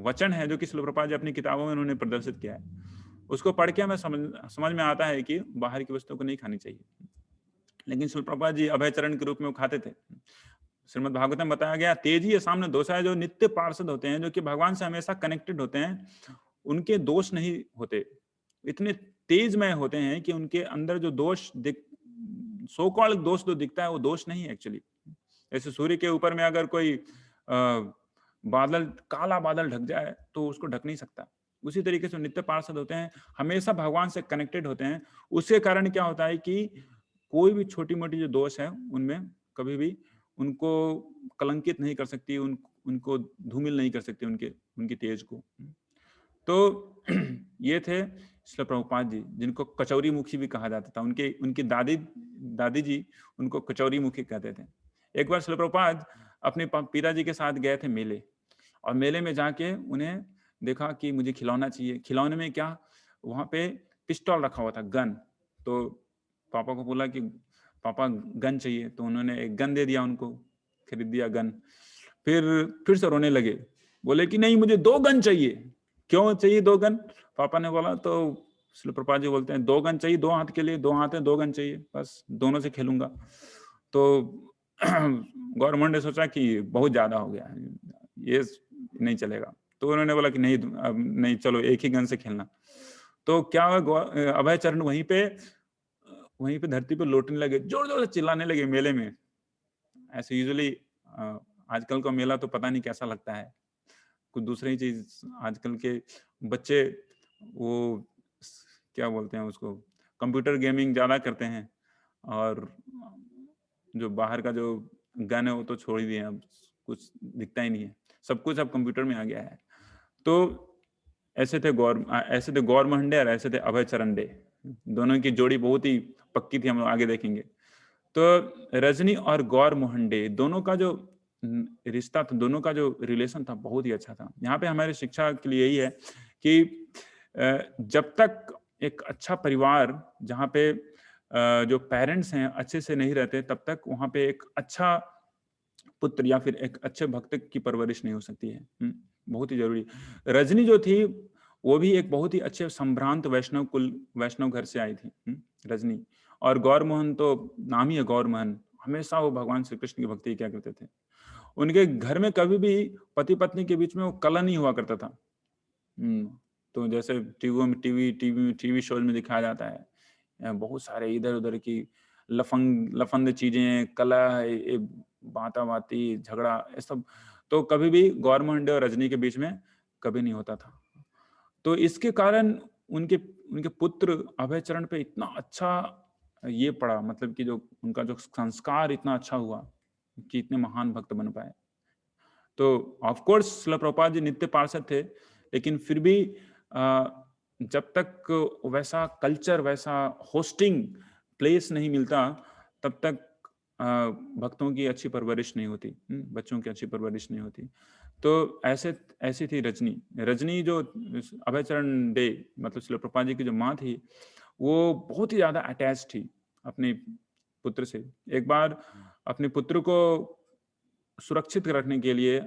वचन है, जो कि श्रील प्रभुपाद जी अपनी किताबों में उन्होंने प्रदर्शित किया है, उसको पढ़ के हमें समझ में आता है कि बाहर की वस्तुओं को नहीं खानी चाहिए। लेकिन श्रील प्रभुपाद जी अभय चरण के रूप में वो खाते थे। श्रीमद् भागवत में बताया गया, तेजी या सामने दोष है, जो नित्य पार्षद होते हैं, जो कि भगवान से हमेशा कनेक्टेड होते हैं, उनके दोष नहीं होते। इतने तेजमय होते हैं कि उनके अंदर जो दोष सो कॉल्ड दोष जो दिखता है वो दोष नहीं है एक्चुअली। जैसे सूर्य के ऊपर में अगर कोई बादल, काला बादल ढक जाए तो उसको ढक नहीं सकता। उसी तरीके से नित्य पार्षद होते हैं, हमेशा भगवान से कनेक्टेड होते हैं। उसके कारण क्या होता है कि कोई भी छोटी मोटी जो दोष है उनमें कभी भी उनको कलंकित नहीं कर सकती, उनको धूमिल नहीं कर सकती उनकी तेज को। तो ये थे श्रील प्रभुपाद जी, जिनको कचौरी मुखी भी कहा जाता था। उनकी दादी जी उनको कचौरी मुखी कहते थे। एक बार श्रील प्रभुपाद अपने पिताजी के साथ गए थे मेले, और मेले में जाके उन्हें देखा कि मुझे खिलौना चाहिए। खिलौने में क्या, वहां पे पिस्टल रखा हुआ था, गन। तो पापा को बोला कि पापा गन चाहिए, तो उन्होंने एक गन दे दिया उनको, खरीद दिया गन। फिर से रोने लगे, बोले कि नहीं मुझे 2 गन चाहिए। क्यों चाहिए 2 गन, पापा ने बोला। तो श्रील प्रभुपाद जी बोलते हैं 2 गन चाहिए, 2 हाथ के लिए, 2 हाथ है, 2 गन चाहिए, बस दोनों से खेलूंगा। तो गवर्नमेंट ने सोचा कि बहुत ज्यादा हो गया, ये नहीं चलेगा। तो उन्होंने बोला कि नहीं, अब नहीं, चलो एक ही गन से खेलना। तो क्या हुआ, अभय चरण वहीं पे धरती पे लौटने लगे, जोर जोर से चिल्लाने लगे मेले में। ऐसे यूजुअली आजकल का मेला तो पता नहीं कैसा लगता है, कुछ दूसरी चीज। आजकल के बच्चे वो क्या बोलते हैं उसको, कंप्यूटर गेमिंग ज्यादा करते हैं, और जो बाहर का जो गन है वो तो छोड़ ही दिए, अब कुछ दिखता ही नहीं है, सब कुछ अब कंप्यूटर में आ गया है। तो ऐसे थे गौर मोहंडे और ऐसे थे अभय चरण डे। दोनों की जोड़ी बहुत ही पक्की थी, हम लोग आगे देखेंगे। तो रजनी और गौर मोहंडे दोनों का जो रिश्ता था, दोनों का जो रिलेशन था, बहुत ही अच्छा था। यहाँ पे हमारी शिक्षा के लिए यही है कि जब तक एक अच्छा परिवार, जहाँ पे जो पेरेंट्स हैं अच्छे से नहीं रहते, तब तक वहाँ पे एक अच्छा पुत्र या फिर एक अच्छे भक्त की परवरिश नहीं हो सकती है। बहुत ही जरूरी। रजनी जो थी वो भी एक बहुत ही अच्छे संभ्रांत वैष्णव घर से आई थी, रजनी। और गौर मोहन तो नाम ही है गौर मोहन, हमेशा वो भगवान श्री कृष्ण की भक्ति क्या करते थे। उनके घर में कभी भी पति पत्नी के बीच में वो कलह नहीं हुआ करता था। तो जैसे टीवी शोज में दिखाया जाता है, बहुत सारे इधर उधर की लफंग चीजें, कलह, बाती झगड़ा, ये सब तो कभी भी गौर मोहन और रजनी के बीच में कभी नहीं होता था। तो इसके कारण उनके उनके पुत्र अभय चरण पे इतना अच्छा ये पड़ा, मतलब कि जो उनका जो संस्कार इतना अच्छा हुआ कि इतने महान भक्त बन पाए। तो ऑफ कोर्स शिला प्रभुपाद जी नित्य पार्षद थे, लेकिन फिर भी जब तक वैसा कल्चर, वैसा होस्टिंग प्लेस नहीं मिलता, तब तक भक्तों की अच्छी परवरिश नहीं होती, बच्चों की अच्छी परवरिश नहीं होती। तो ऐसी थी रजनी जो अभय चरण डे, मतलब शिला प्रभुपाद जी की जो माँ थी, वो बहुत ही ज्यादा अटैच थी अपने पुत्र से। एक बार अपने पुत्र को सुरक्षित रखने के लिए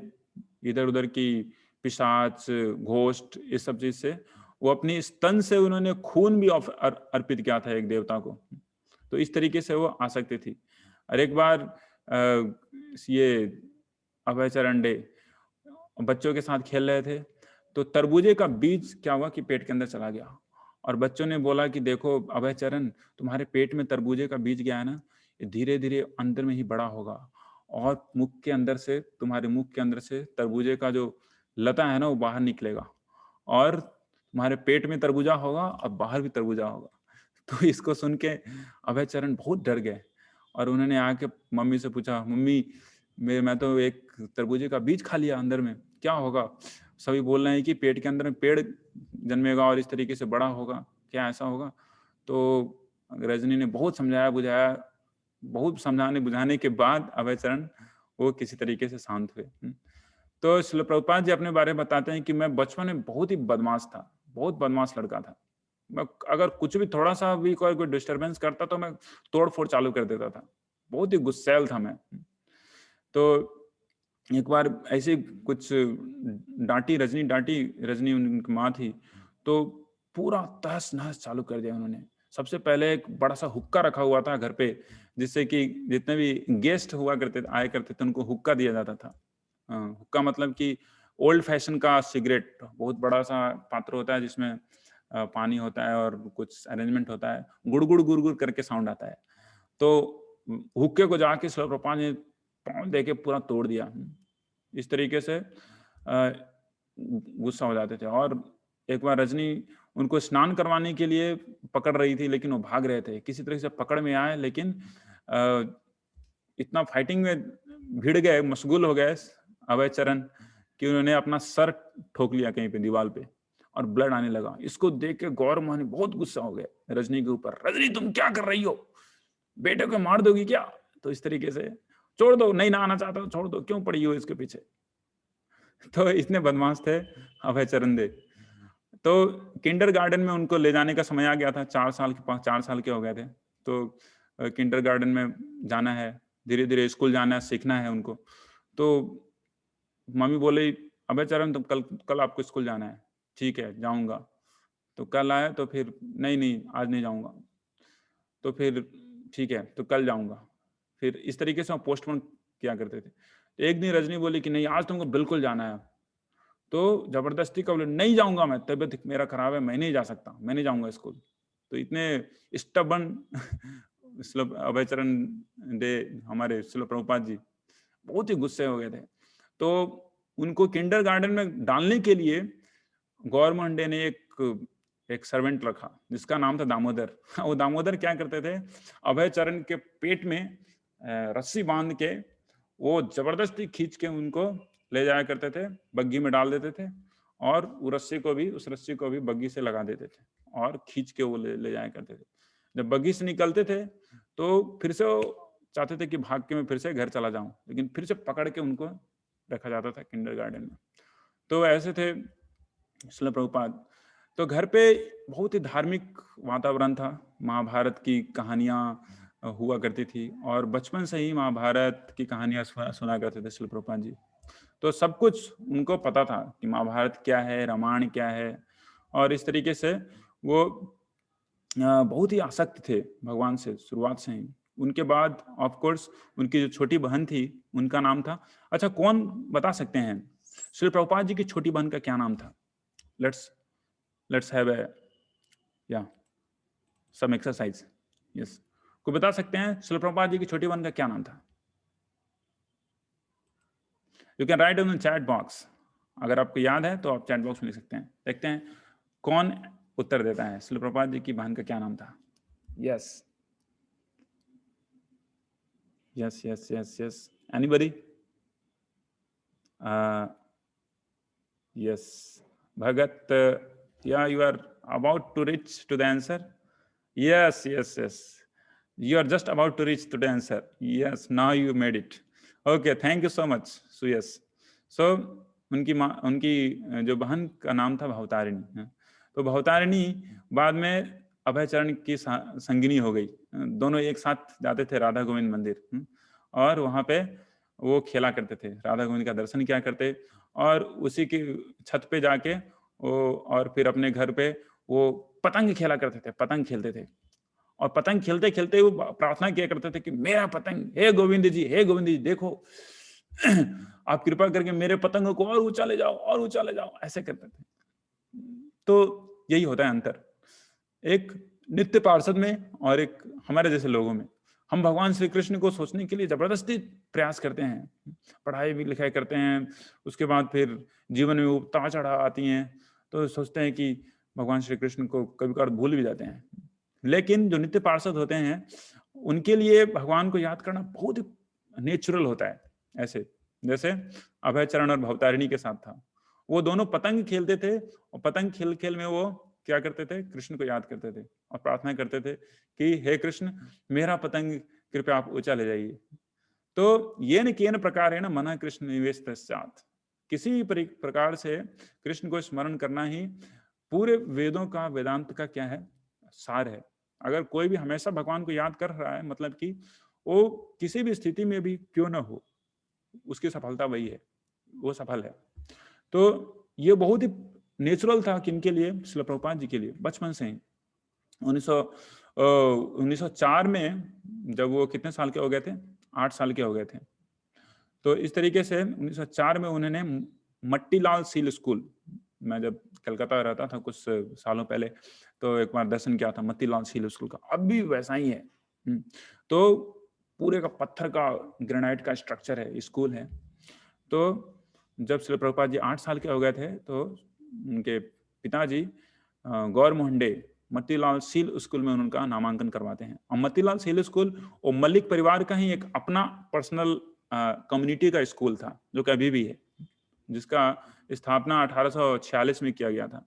इधर उधर की पिशाच, घोस्ट, इस सब चीज से वो अपनी स्तन से उन्होंने खून भी अर्पित किया था एक देवता को। तो इस तरीके से वो आसक्ति थी। और एक बार ये अभय चरण डे बच्चों के साथ खेल रहे थे, तो तरबूजे का बीज क्या हुआ कि पेट के अंदर चला गया। और बच्चों ने बोला कि देखो अभय चरण, तुम्हारे पेट में तरबूजे का बीज गया है ना, ये धीरे धीरे अंदर में ही बड़ा होगा, और तुम्हारे मुख के अंदर से तरबूजे का जो लता है ना, वो बाहर निकलेगा, और तुम्हारे पेट में तरबूजा होगा और बाहर भी तरबूजा होगा। तो इसको सुन के अभय चरण बहुत डर गए, और उन्होंने आके मम्मी से पूछा, मम्मी मैं तो एक तरबूजे का बीज खा लिया, अंदर में क्या होगा? सभी बोल रहे हैं कि पेट के अंदर में पेड़ जन्मेगा और इस तरीके से बड़ा होगा, क्या ऐसा होगा? तो रजनी ने बहुत समझाया बुझाया, बहुत समझाने बुझाने के बाद अभय चरण वो किसी तरीके से शांत हुए। तो श्रील प्रभुपाद जी अपने बारे में बताते हैं कि मैं बचपन में बहुत ही बदमाश था, बहुत बदमाश लड़का था। मैं अगर कुछ भी थोड़ा सा भी कोई डिस्टरबेंस करता तो मैं तोड़ फोड़ चालू कर देता था, बहुत ही गुस्सैल था मैं। तो एक बार ऐसे कुछ रजनी उनकी माँ थी, तो पूरा तहस नहस चालू कर दिया उन्होंने। सबसे पहले एक बड़ा सा हुक्का रखा हुआ था घर पे, जिससे कि जितने भी गेस्ट आया करते थे उनको हुक्का दिया जाता था। हुक्का मतलब कि ओल्ड फैशन का सिगरेट, बहुत बड़ा सा पात्र होता है जिसमें पानी होता है और कुछ अरेंजमेंट होता है, गुड़ गुड़ करके साउंड आता है। तो हुक्के को जाके प्रभुपाद ने पाँव देके पूरा तोड़ दिया। इस तरीके से गुस्सा हो जाते थे। और एक बार रजनी उनको स्नान करवाने के लिए पकड़ रही थी, लेकिन वो भाग रहे थे, किसी तरह से पकड़ में आए, लेकिन इतना फाइटिंग में भिड़ गए, मशगूल हो गए अभय चरण, कि उन्होंने अपना सर ठोक लिया कहीं पे दीवार पे, और ब्लड आने लगा। इसको देख के गौर मोहन बहुत गुस्सा हो गए रजनी के ऊपर, रजनी तुम क्या कर रही हो, बेटे को मार दोगी क्या? तो इस तरीके से, छोड़ दो, नहीं नहाना चाहता तो छोड़ दो, क्यों पड़ी हो इसके पीछे? तो इतने बदमाश थे अभय चरण दे। तो किंडर गार्डन में उनको ले जाने का समय आ गया था, 4 साल के हो गए थे। तो किंडर गार्डन में जाना है, धीरे धीरे स्कूल जाना है, सीखना है उनको। तो मम्मी बोली, अभय चरण तुम कल आपको स्कूल जाना है। ठीक है जाऊंगा। तो कल आया, तो फिर नहीं आज नहीं जाऊंगा। तो फिर ठीक है, तो कल जाऊंगा। फिर इस तरीके से हम पोस्टपोन किया करते थे। तो एक दिन रजनी बोली कि नहीं आज तुमको बिल्कुल जाना है। तो जबरदस्ती का बोले, नहीं जाऊंगा मैं, तबियत मेरा खराब है, मैं नहीं जा सकता, मैं नहीं जाऊंगा स्कूल। तो इतने स्टबन अभय चरण डे हमारे शिल प्रभुपाद जी बहुत ही गुस्से हो गए थे। तो उनको किंडर गार्डन में डालने के लिए गौर मंडे ने एक सर्वेंट रखा जिसका नाम था दामोदर। वो दामोदर क्या करते थे, अभय चरण के पेट में रस्सी बांध के वो जबरदस्ती खींच के उनको ले जाया करते थे, बग्गी में डाल देते थे, और उस रस्सी को भी बग्गी से लगा देते थे, और खींच के वो ले जाया करते थे। जब बग्गी से निकलते थे तो फिर से वो चाहते थे कि भाग के मैं फिर से घर चला जाऊं, लेकिन फिर से पकड़ के उनको रखा जाता था किंडर गार्डन में। तो ऐसे थे श्रील प्रभुपाद। तो घर पे बहुत ही धार्मिक वातावरण था, महाभारत की कहानियां हुआ करती थी, और बचपन से ही महाभारत की कहानियां सुना करते थे श्रील प्रभुपाद जी। तो सब कुछ उनको पता था कि महाभारत क्या है, रामायण क्या है, और इस तरीके से वो बहुत ही आसक्त थे भगवान से शुरुआत से ही। उनके बाद ऑफ कोर्स उनकी जो छोटी बहन थी उनका नाम था, अच्छा कौन बता सकते हैं श्री प्रभुपाद जी की छोटी बहन का क्या नाम था? लेट्स हैव ए या सम एक्सरसाइज। यस, कोई बता सकते हैं श्री प्रभुपाद जी की छोटी बहन का क्या नाम था? You can write in chat box, अगर आपको याद है तो आप चैट बॉक्स में लिख सकते हैं। देखते हैं कौन उत्तर देता है। श्री प्रभुपाद जी की बहन का क्या नाम था? Yes yes yes yes yes, anybody? Yes Bhagat, yeah, you are about to reach to the answer. Yes, yes, yes, you are just about to reach to the answer. Yes, now you made it. Okay, thank you so much. So yes, so उनकी जो बहन का नाम था भवतारिणी। तो भवतारिणी बाद में अभयचरण की संगिनी हो गई। दोनों एक साथ जाते थे राधा गोविंद मंदिर, और वहां पे वो खेला करते थे, राधा गोविंद का दर्शन किया करते, और उसी की छत पे जाके वो, और फिर अपने घर पे वो पतंग खेला करते थे, पतंग खेलते थे। और पतंग खेलते खेलते वो प्रार्थना किया करते थे कि मेरा पतंग, हे गोविंद जी, हे गोविंद जी, देखो आप कृपा करके मेरे पतंग को और ऊंचा ले जाओ, और ऊंचा ले जाओ, ऐसे करते थे। तो यही होता है अंतर एक नित्य पार्षद में और एक हमारे जैसे लोगों में। हम भगवान श्री कृष्ण को सोचने के लिए जबरदस्ती प्रयास करते हैं, पढ़ाई भी लिखाई करते हैं, उसके बाद फिर जीवन में उतार चढ़ाव आती हैं, तो सोचते हैं कि भगवान श्री कृष्ण को कभी कभार भूल भी जाते हैं। लेकिन जो नित्य पार्षद होते हैं उनके लिए भगवान को याद करना बहुत ही नेचुरल होता है। ऐसे जैसे अभयचरण और भवतारिणी के साथ था, वो दोनों पतंग खेलते थे, और पतंग खेल खेल में वो क्या करते थे, कृष्ण को याद करते थे और प्रार्थना करते थे कि हे कृष्ण, मेरा पतंग कृपया आप ऊंचा ले जाइए। तो ये न केन प्रकार है ना मना कृष्ण निवेश तस्सात, किसी भी प्रकार से कृष्ण को स्मरण करना ही पूरे वेदों का, वेदांत का क्या है, सार है। अगर कोई भी हमेशा भगवान को याद कर रहा है, मतलब कि वो किसी भी स्थिति में भी क्यों ना हो, उसकी सफलता वही है, वो सफल है। तो ये बहुत ही नेचुरल था किनके लिए, श्रील प्रभुपाद जी के लिए, बचपन से ही। 1904 में जब वो कितने साल के हो गए थे, 8 साल के हो गए थे, तो इस तरीके से 1904 में उन्होंने मट्टीलाल सील स्कूल, मैं जब कलकत्ता रहता था कुछ सालों पहले, तो एक बार दर्शन किया था मट्टीलाल सील स्कूल का, अब भी वैसा ही है। तो पूरे का पत्थर का, ग्रेनाइट का स्ट्रक्चर है, स्कूल है। तो जब श्री प्रभुपाद जी 8 साल के हो गए थे, तो उनके पिताजी गौर मोहंडे मट्टीलाल सील स्कूल में उनका नामांकन करवाते हैं। और मट्टीलाल सील स्कूल और मलिक परिवार का ही एक अपना पर्सनल कम्युनिटी का स्कूल था, जो कि अभी भी है, जिसका स्थापना 1846 में किया गया था।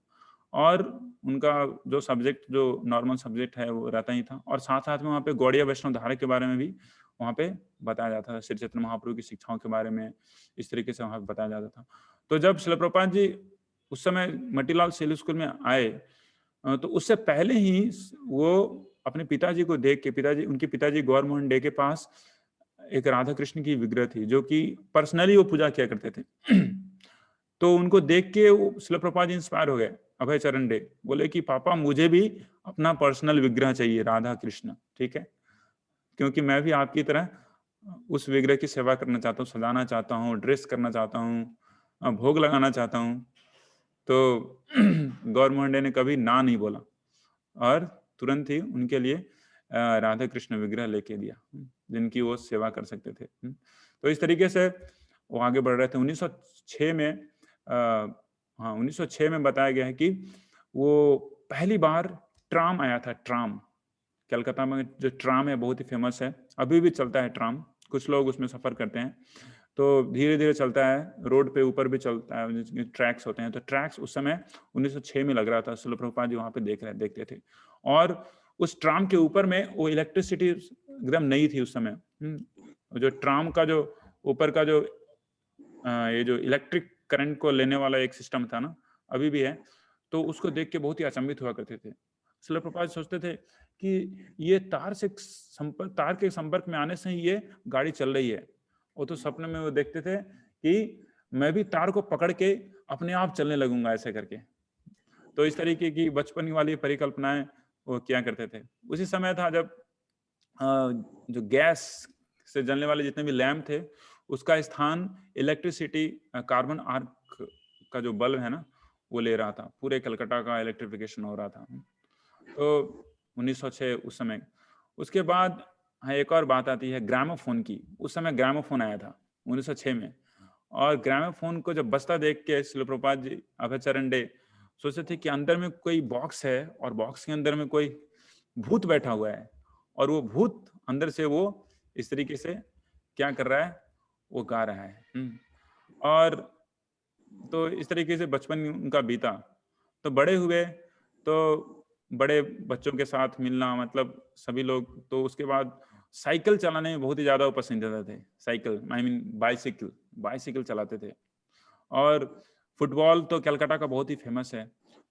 और उनका जो सब्जेक्ट, जो नॉर्मल सब्जेक्ट है, वो रहता ही था। और साथ साथ में वहाँ पे गौड़िया वैष्णव धारा के बारे में भी वहाँ पे बताया जाता था, श्री चैतन्य महाप्रभु की शिक्षाओं के बारे में इस तरीके से वहाँ पे बताया जाता था। तो जब श्रील प्रभुपाद जी उस समय मट्टीलाल सील स्कूल में आए, तो उससे पहले ही वो अपने पिताजी को देख के, उनके पिताजी गौर मोहन डे के पास एक राधा कृष्ण की विग्रह थी, जो कि पर्सनली वो पूजा किया करते थे। तो उनको देख के श्रील प्रभुपाद जी इंस्पायर हो गए। अभय चरण डे बोले कि पापा, मुझे भी अपना पर्सनल विग्रह चाहिए, राधा कृष्ण, ठीक है, क्योंकि मैं भी आपकी तरह उस विग्रह की सेवा करना चाहता हूँ, सजाना चाहता हूँ, ड्रेस करना चाहता हूँ, भोग लगाना चाहता हूँ। तो गौर मोहन डे ने कभी ना नहीं बोला, और तुरंत ही उनके लिए राधा कृष्ण विग्रह लेके दिया, जिनकी वो सेवा कर सकते थे। तो इस तरीके से वो आगे बढ़ रहे थे। 1906 में हाँ 1906 में बताया गया है कि वो पहली बार ट्राम आया था। ट्राम, कलकत्ता में जो ट्राम है बहुत ही फेमस है, अभी भी चलता है ट्राम, कुछ लोग उसमें सफर करते हैं। तो धीरे धीरे चलता है, रोड पे ऊपर भी चलता है, ट्रैक्स होते हैं। तो ट्रैक्स उस समय 1906 में लग रहा था, श्रील प्रभुपाद जी वहाँ पे देखते थे। और उस ट्राम के ऊपर में वो इलेक्ट्रिसिटी एकदम नई थी उस समय। जो ट्राम का जो ऊपर का जो ये जो इलेक्ट्रिक करंट को लेने वाला एक सिस्टम था ना, अभी भी है, तो उसको देख के बहुत ही अचंभित हुआ करते थे। श्रील प्रभुपाद सोचते थे कि ये तार के संपर्क में आने से ही ये गाड़ी चल रही है। वो तो सपने में वो देखते थे कि मैं भी तार को पकड़ के अपने आप चलने लगूंगा ऐसे करके। तो इस तरीके की बचपन वाली परिकल्पनाएं वो किया करते थे। उसी समय था जब जो गैस से जलने वाले जितने भी लैंप थे, उसका स्थान इलेक्ट्रिसिटी कार्बन आर्क का जो बल्ब है ना, वो ले रहा था। पूरे कलकत्ता का इलेक्ट्रिफिकेशन हो रहा था। तो 1906 उस समय। उसके बाद हाँ, एक और बात आती है ग्रामोफोन की। उस समय ग्रामोफोन आया था 1906 में, और ग्रामोफोन को जब बजता देख के शिल प्रभुपाद जी, अभय चरण डे सोचे थे कि अंदर में कोई बॉक्स है और बॉक्स के अंदर में कोई भूत बैठा हुआ है, और वो भूत अंदर से वो इस तरीके से क्या कर रहा है, वो गा रहा है। और तो इस तरीके से बचपन उनका बीता। तो बड़े हुए तो बड़े बच्चों के साथ मिलना, मतलब सभी लोग, तो उसके बाद साइकिल चलाने में बहुत ही ज्यादा पसंदीदा थे। Cycle, I mean bicycle, bicycle चलाते थे। और फुटबॉल तो कलकत्ता का बहुत ही फेमस है,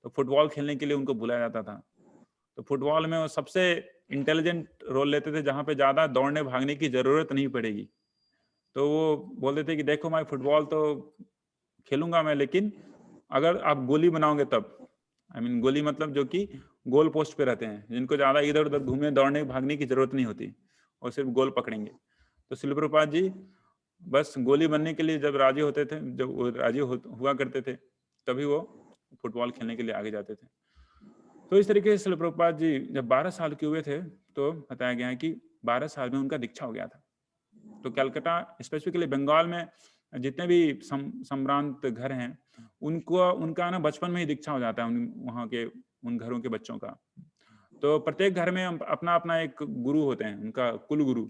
तो फुटबॉल खेलने के लिए उनको बुलाया जाता था। तो फुटबॉल में वो सबसे इंटेलिजेंट रोल लेते थे, जहाँ पे ज्यादा दौड़ने भागने की जरूरत नहीं पड़ेगी। तो वो बोलते थे कि देखो मैं फुटबॉल तो खेलूंगा मैं, लेकिन अगर आप गोली बनाओगे तब, आई मीन गोली मतलब जो कि गोल पोस्ट पे रहते हैं, जिनको ज्यादा इधर उधर घूमने दौड़ने भागने की जरूरत नहीं होती, और सिर्फ गोल पकड़ेंगे। तो शिल प्रभुपाद जी बस गोली बनने के लिए जब राजी होते थे, जब वो राजी हुआ करते थे, तभी वो फुटबॉल खेलने के लिए आगे जाते थे। तो इस तरीके से शिल प्रभुपाद जी जब 12 साल के हुए थे, तो बताया गया है कि 12 साल में उनका दीक्षा हो गया था। तो कलकत्ता, स्पेसिफिकली बंगाल में जितने भी संभ्रांत घर हैं, उनको उनका ना बचपन में ही दीक्षा हो जाता है, वहाँ के उन घरों के बच्चों का। तो प्रत्येक घर में अपना अपना एक गुरु होते हैं, उनका कुल गुरु,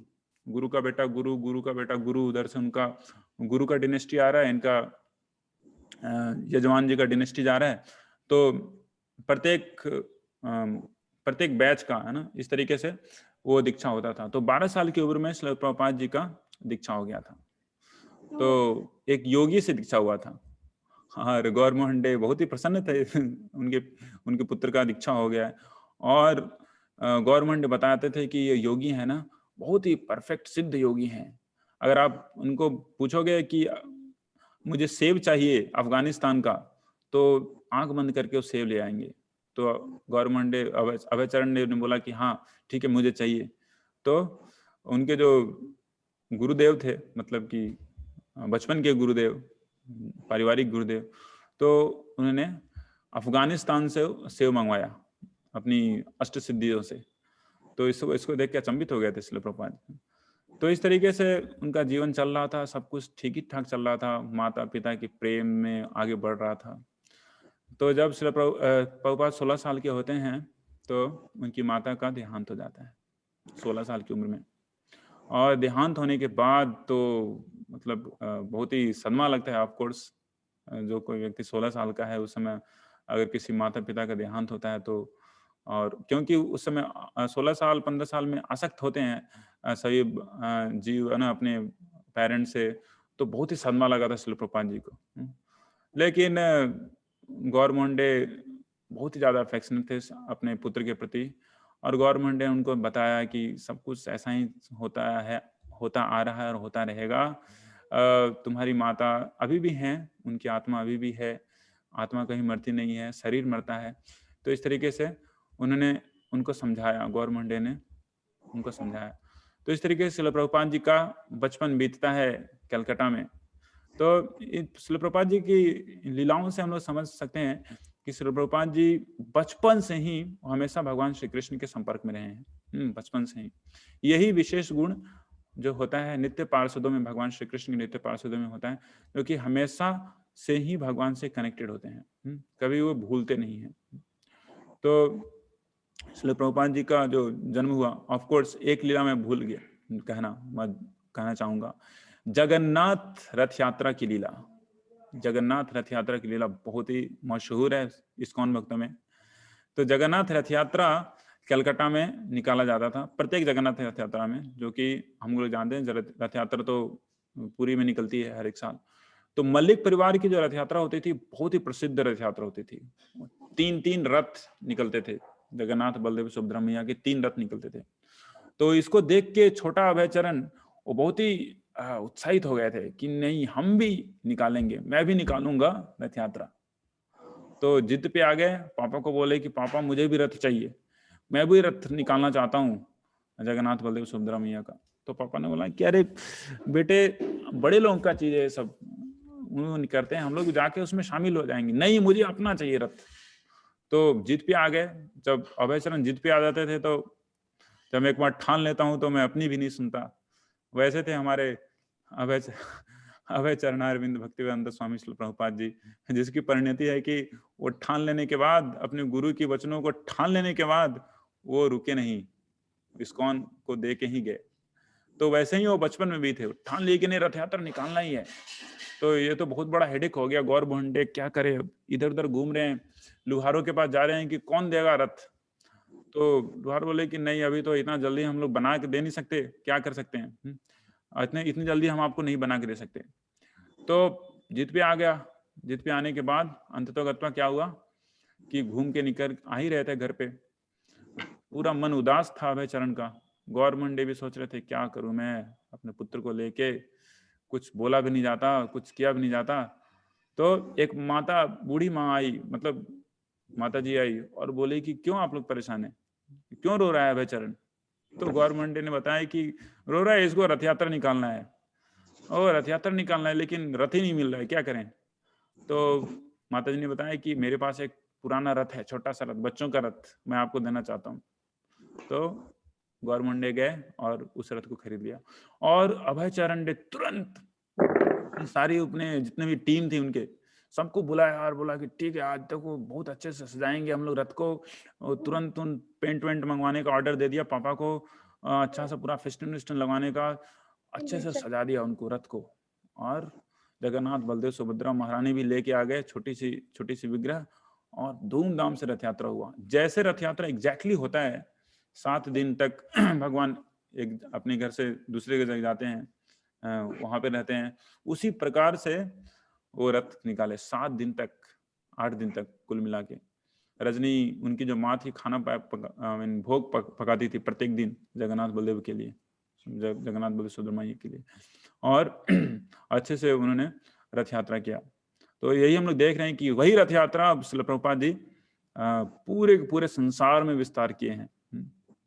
गुरु का बेटा गुरु, गुरु का बेटा गुरु, उधर से उनका गुरु का डिनेस्टी आ रहा है, इनका यजमान जी का डिनेस्टी जा रहा है। तो प्रत्येक बैच का है ना, इस तरीके से वो दीक्षा होता था। तो 12 साल की उम्र में शिल प्रभुपाद जी का दीक्षा हो गया था। तो एक योगी से दीक्षा हुआ था। और गौर मोहन डे बहुत ही प्रसन्न थे उनके उनके पुत्र का दीक्षा हो गया है। और गौर मोहन डे बताते थे कि ये योगी है ना, बहुत ही परफेक्ट सिद्ध योगी हैं। अगर आप उनको पूछोगे कि मुझे सेब चाहिए अफगानिस्तान का, तो आंख बंद करके वो सेब ले आएंगे। तो गौर मोहन डे, अभय चरण डे ने बोला कि हाँ ठीक है मुझे चाहिए। तो उनके जो गुरुदेव थे, मतलब कि बचपन के गुरुदेव, पारिवारिक गुरुदेव, तो उन्होंने अफगानिस्तान से सेव मंगवाया अपनी अष्ट सिद्धियों से। तो इसको देख के अचंभित हो गए थे शिल प्रभुपाद। तो इस तरीके से उनका जीवन चल रहा था, सब कुछ ठीक ही ठाक चल रहा था, माता पिता के प्रेम में आगे बढ़ रहा था। तो जब शिल प्रभुपाद 16 साल के होते हैं, तो उनकी माता का देहांत हो जाता है 16 साल की उम्र में। और देहांत होने के बाद तो मतलब बहुत ही सदमा लगता है। ऑफ कोर्स जो कोई व्यक्ति 16 साल का है, उस समय अगर किसी माता पिता का देहांत होता है तो, और क्योंकि उस समय 16 साल 15 साल में आसक्त होते हैं सभी जीव ना अपने पेरेंट्स से, तो बहुत ही सदमा लगा था शिल प्रभुपाद जी को। लेकिन गौर मोहन डे बहुत ही ज्यादा अफेक्शनेट थे अपने पुत्र के प्रति, और गौर मोहन डे ने उनको बताया कि सब कुछ ऐसा ही होता है, होता आ रहा है और होता रहेगा। तुम्हारी माता अभी भी हैं, उनकी आत्मा अभी भी है, आत्मा कहीं मरती नहीं है, शरीर मरता है। तो इस तरीके से उन्होंने उनको समझाया, गौर मोहन डे ने उनको समझाया। तो इस तरीके से शिल प्रभुपाद जी का बचपन बीतता है कलकत्ता में। तो शिल प्रभुपाद जी की लीलाओं से हम लोग समझ सकते हैं कि शिल प्रभुपाद जी बचपन से ही हमेशा भगवान श्री कृष्ण के संपर्क में रहे हैं, बचपन से ही। यही विशेष गुण जो होता है नित्य पार्षदों में, भगवान श्री कृष्ण के नित्य पार्षदों में होता है, जो कि हमेशा से ही भगवान से कनेक्टेड होते हैं, कभी वो भूलते नहीं है। तो शिल प्रभुपाद जी का जो जन्म हुआ, ऑफ कोर्स एक लीला में भूल गया मैं कहना चाहूंगा, जगन्नाथ रथ यात्रा की लीला। जगन्नाथ रथ यात्रा की लीला बहुत ही मशहूर है इस्कॉन भक्तों में। तो जगन्नाथ रथ यात्रा कलकत्ता में निकाला जाता था, प्रत्येक जगन्नाथ रथ यात्रा में, जो कि हम लोग जानते हैं रथ यात्रा तो पुरी में निकलती है हर एक साल। तो मल्लिक परिवार की जो रथ यात्रा होती थी, बहुत ही प्रसिद्ध रथ यात्रा होती थी। 3-3 रथ निकलते थे, जगन्नाथ बलदेव सुभद्रा मैया के 3 रथ निकलते थे। तो इसको देख के छोटा अभय चरण वो बहुत ही उत्साहित हो गए थे कि नहीं हम भी निकालेंगे, मैं भी निकालूंगा रथ यात्रा। तो जिद पे आ गए, पापा को बोले कि पापा मुझे भी रथ चाहिए, मैं भी रथ निकालना चाहता हूँ जगन्नाथ बलदेव सुभद्रा मैया का। तो पापा ने बोला कि अरे बेटे, बड़े लोगों का चीज है सब, उन्होंने करते हैं, हम लोग जाके उसमें शामिल हो जाएंगे, नहीं मुझे अपना चाहिए रथ। तो जिद पे आ गए। जब अभय चरण जिद पे आ जाते थे तो जब मैं एक बार ठान लेता हूं तो मैं अपनी भी नहीं सुनता। वैसे थे हमारे अभय चरणारविंद भक्तिवेदांत स्वामी श्रील प्रभुपाद जी, जिसकी परिणति है कि वो ठान लेने के बाद, अपने गुरु की वचनों को ठान लेने के बाद वो रुके नहीं, इस्कॉन को दे के ही गए। तो वैसे ही वो बचपन में भी थे, ठान लिए कि नहीं रथ यात्रा निकालना ही है। तो ये तो बहुत बड़ा हेडेक हो गया, गौर भंडे क्या करे, इधर उधर घूम रहे हैं, लुहारों के पास जा रहे हैं कि कौन देगा रथ। तो लुहार बोले कि नहीं अभी तो इतना जल्दी हम लोग बना के दे नहीं सकते, क्या कर सकते हैं, इतनी जल्दी हम आपको नहीं बना के दे सकते। तो जिद पे आ गया। जिद पे आने के बाद अंततः क्या हुआ कि घूम के निकल आ ही रहे थे घर पे, पूरा मन उदास था अभय चरण का। गौरमंडे भी सोच रहे थे क्या करूं मैं अपने पुत्र को लेके, कुछ बोला भी नहीं जाता, कुछ किया भी नहीं जाता। तो एक माता, बूढ़ी माँ आई, मतलब माता जी आई और बोली कि क्यों आप लोग परेशान हैं, क्यों रो रहा है अभय चरण। तो गौरमंडे ने बताया कि रो रहा है, इसको रथ यात्रा निकालना है, और रथ यात्रा निकालना है लेकिन रथ ही नहीं मिल रहा है, क्या करें। तो माता जी ने बताया कि मेरे पास एक पुराना रथ है, छोटा सा रथ, बच्चों का रथ, मैं आपको देना चाहता हूँ। तो गौरमंडे गए और उस रथ को खरीद लिया। और अभय चरण ने तुरंत सारी अपने जितने भी टीम थी उनके सबको बुलाया और बोला कि ठीक है आज तक वो बहुत अच्छे से सजाएंगे हम लोग रथ को। तुरंत उन पेंट वेंट मंगवाने का ऑर्डर दे दिया पापा को, अच्छा सा पूरा फेस्टन वेस्टन लगाने का, अच्छे से सजा दिया उनको रथ को। और जगन्नाथ बलदेव सुभद्रा महारानी भी लेके आ गए छोटी सी विग्रह, और धूमधाम से रथ यात्रा हुआ। जैसे रथ यात्रा एग्जैक्टली होता है, 7 दिन तक भगवान एक अपने घर से दूसरे जगह जाते हैं, वहां पे रहते हैं, उसी प्रकार से वो रथ निकाले 7 दिन तक, 8 दिन तक कुल मिला के। रजनी उनकी जो माँ थी खाना भोग पकाती थी प्रत्येक दिन जगन्नाथ बलदेव के लिए, जगन्नाथ बलदेव सुभद्रा के लिए, और अच्छे से उन्होंने रथ यात्रा किया। तो यही हम लोग देख रहे हैं कि वही रथ यात्रा अब श्रील प्रभुपाद जी पूरे संसार में विस्तार किए हैं,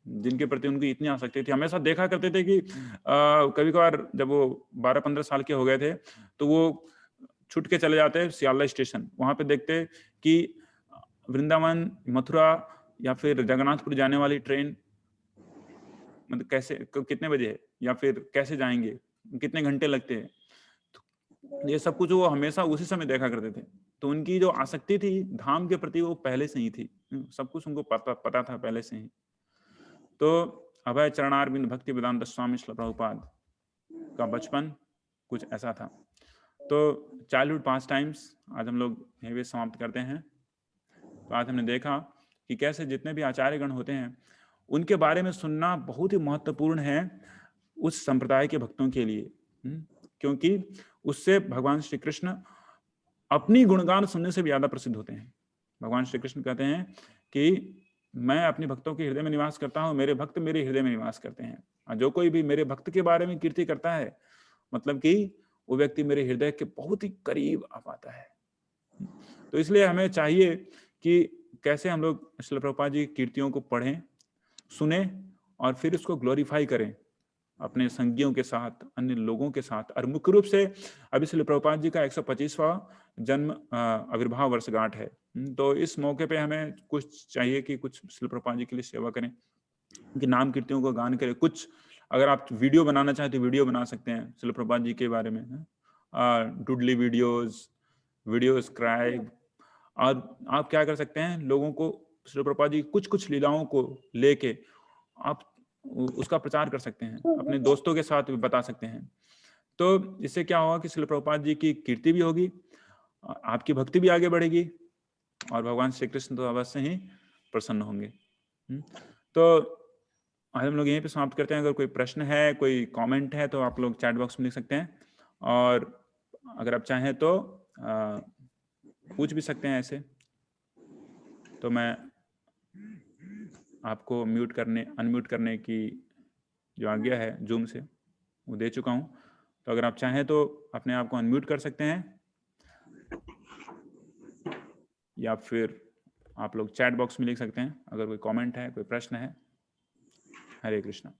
जिनके प्रति उनकी इतनी आसक्ति थी। हमेशा देखा करते थे कि कभी कभार जब वो 12-15 साल के हो गए थे तो वो छुट के चले जाते सियालदह स्टेशन, वहां पे देखते कि वृंदावन, मथुरा या फिर जगन्नाथपुर जाने वाली ट्रेन मतलब कैसे, कितने बजे है, या फिर कैसे जाएंगे, कितने घंटे लगते हैं, तो ये सब कुछ वो हमेशा उसी समय देखा करते थे। तो उनकी जो आसक्ति थी धाम के प्रति वो पहले से ही थी, सब कुछ उनको पता था पहले से ही। तो अभय चरणारविंद भक्ति वेदांत स्वामी श्रील प्रभुपाद का बचपन कुछ ऐसा था। तो चाइल्डहुड पास टाइम्स आज हम लोग यहीं पे समाप्त करते हैं। तो आज हमने देखा कि कैसे जितने भी आचार्यगण होते हैं उनके बारे में सुनना बहुत ही महत्वपूर्ण है उस संप्रदाय के भक्तों के लिए, क्योंकि उससे भगवान श्री कृष्ण अपनी गुणगान सुनने से भी ज्यादा प्रसिद्ध होते हैं। भगवान श्री कृष्ण कहते हैं कि मैं अपने भक्तों के हृदय में निवास करता हूँ, मेरे भक्त मेरे हृदय में निवास करते हैं। और जो कोई भी मेरे भक्त के बारे में कीर्ति करता है मतलब कि वो व्यक्ति मेरे हृदय के बहुत ही करीब आ पाता है। तो इसलिए हमें चाहिए कि कैसे हम लोग श्रील प्रभुपाद जी की कीर्तियों को पढ़ें, सुने और फिर उसको ग्लोरीफाई करें अपने संगियों के साथ, अन्य लोगों के साथ। और मुख्य रूप से अभी श्रील प्रभुपाद जी का 125वां जन्म आविर्भाव वर्षगांठ है, तो इस मौके पे हमें कुछ चाहिए कि कुछ श्रील प्रभुपाद जी के लिए सेवा करें, कि नाम कीर्तियों को गान करें। कुछ अगर आप वीडियो बनाना चाहें तो वीडियो बना सकते हैं श्रील प्रभुपाद जी के बारे में, डुडली वीडियो स्क्राइब। और आप क्या कर सकते हैं, लोगों को श्रील प्रभुपाद जी कुछ लीलाओं को लेके आप उसका प्रचार कर सकते हैं, अपने दोस्तों के साथ भी बता सकते हैं। तो इससे क्या होगा कि श्रील प्रभुपाद जी की कीर्ति भी होगी, आपकी भक्ति भी आगे बढ़ेगी, और भगवान श्री कृष्ण तो अवश्य ही प्रसन्न होंगे। तो आज हम लोग यहीं पे समाप्त करते हैं। अगर कोई प्रश्न है, कोई कमेंट है तो आप लोग चैट बॉक्स में लिख सकते हैं, और अगर आप चाहें तो पूछ भी सकते हैं ऐसे। तो मैं आपको अनम्यूट करने की जो आज्ञा है जूम से वो दे चुका हूँ। तो अगर आप चाहें तो अपने आप को अनम्यूट कर सकते हैं। या फिर आप लोग चैट बॉक्स में लिख सकते हैं अगर कोई कमेंट है, कोई प्रश्न है। हरे कृष्णा।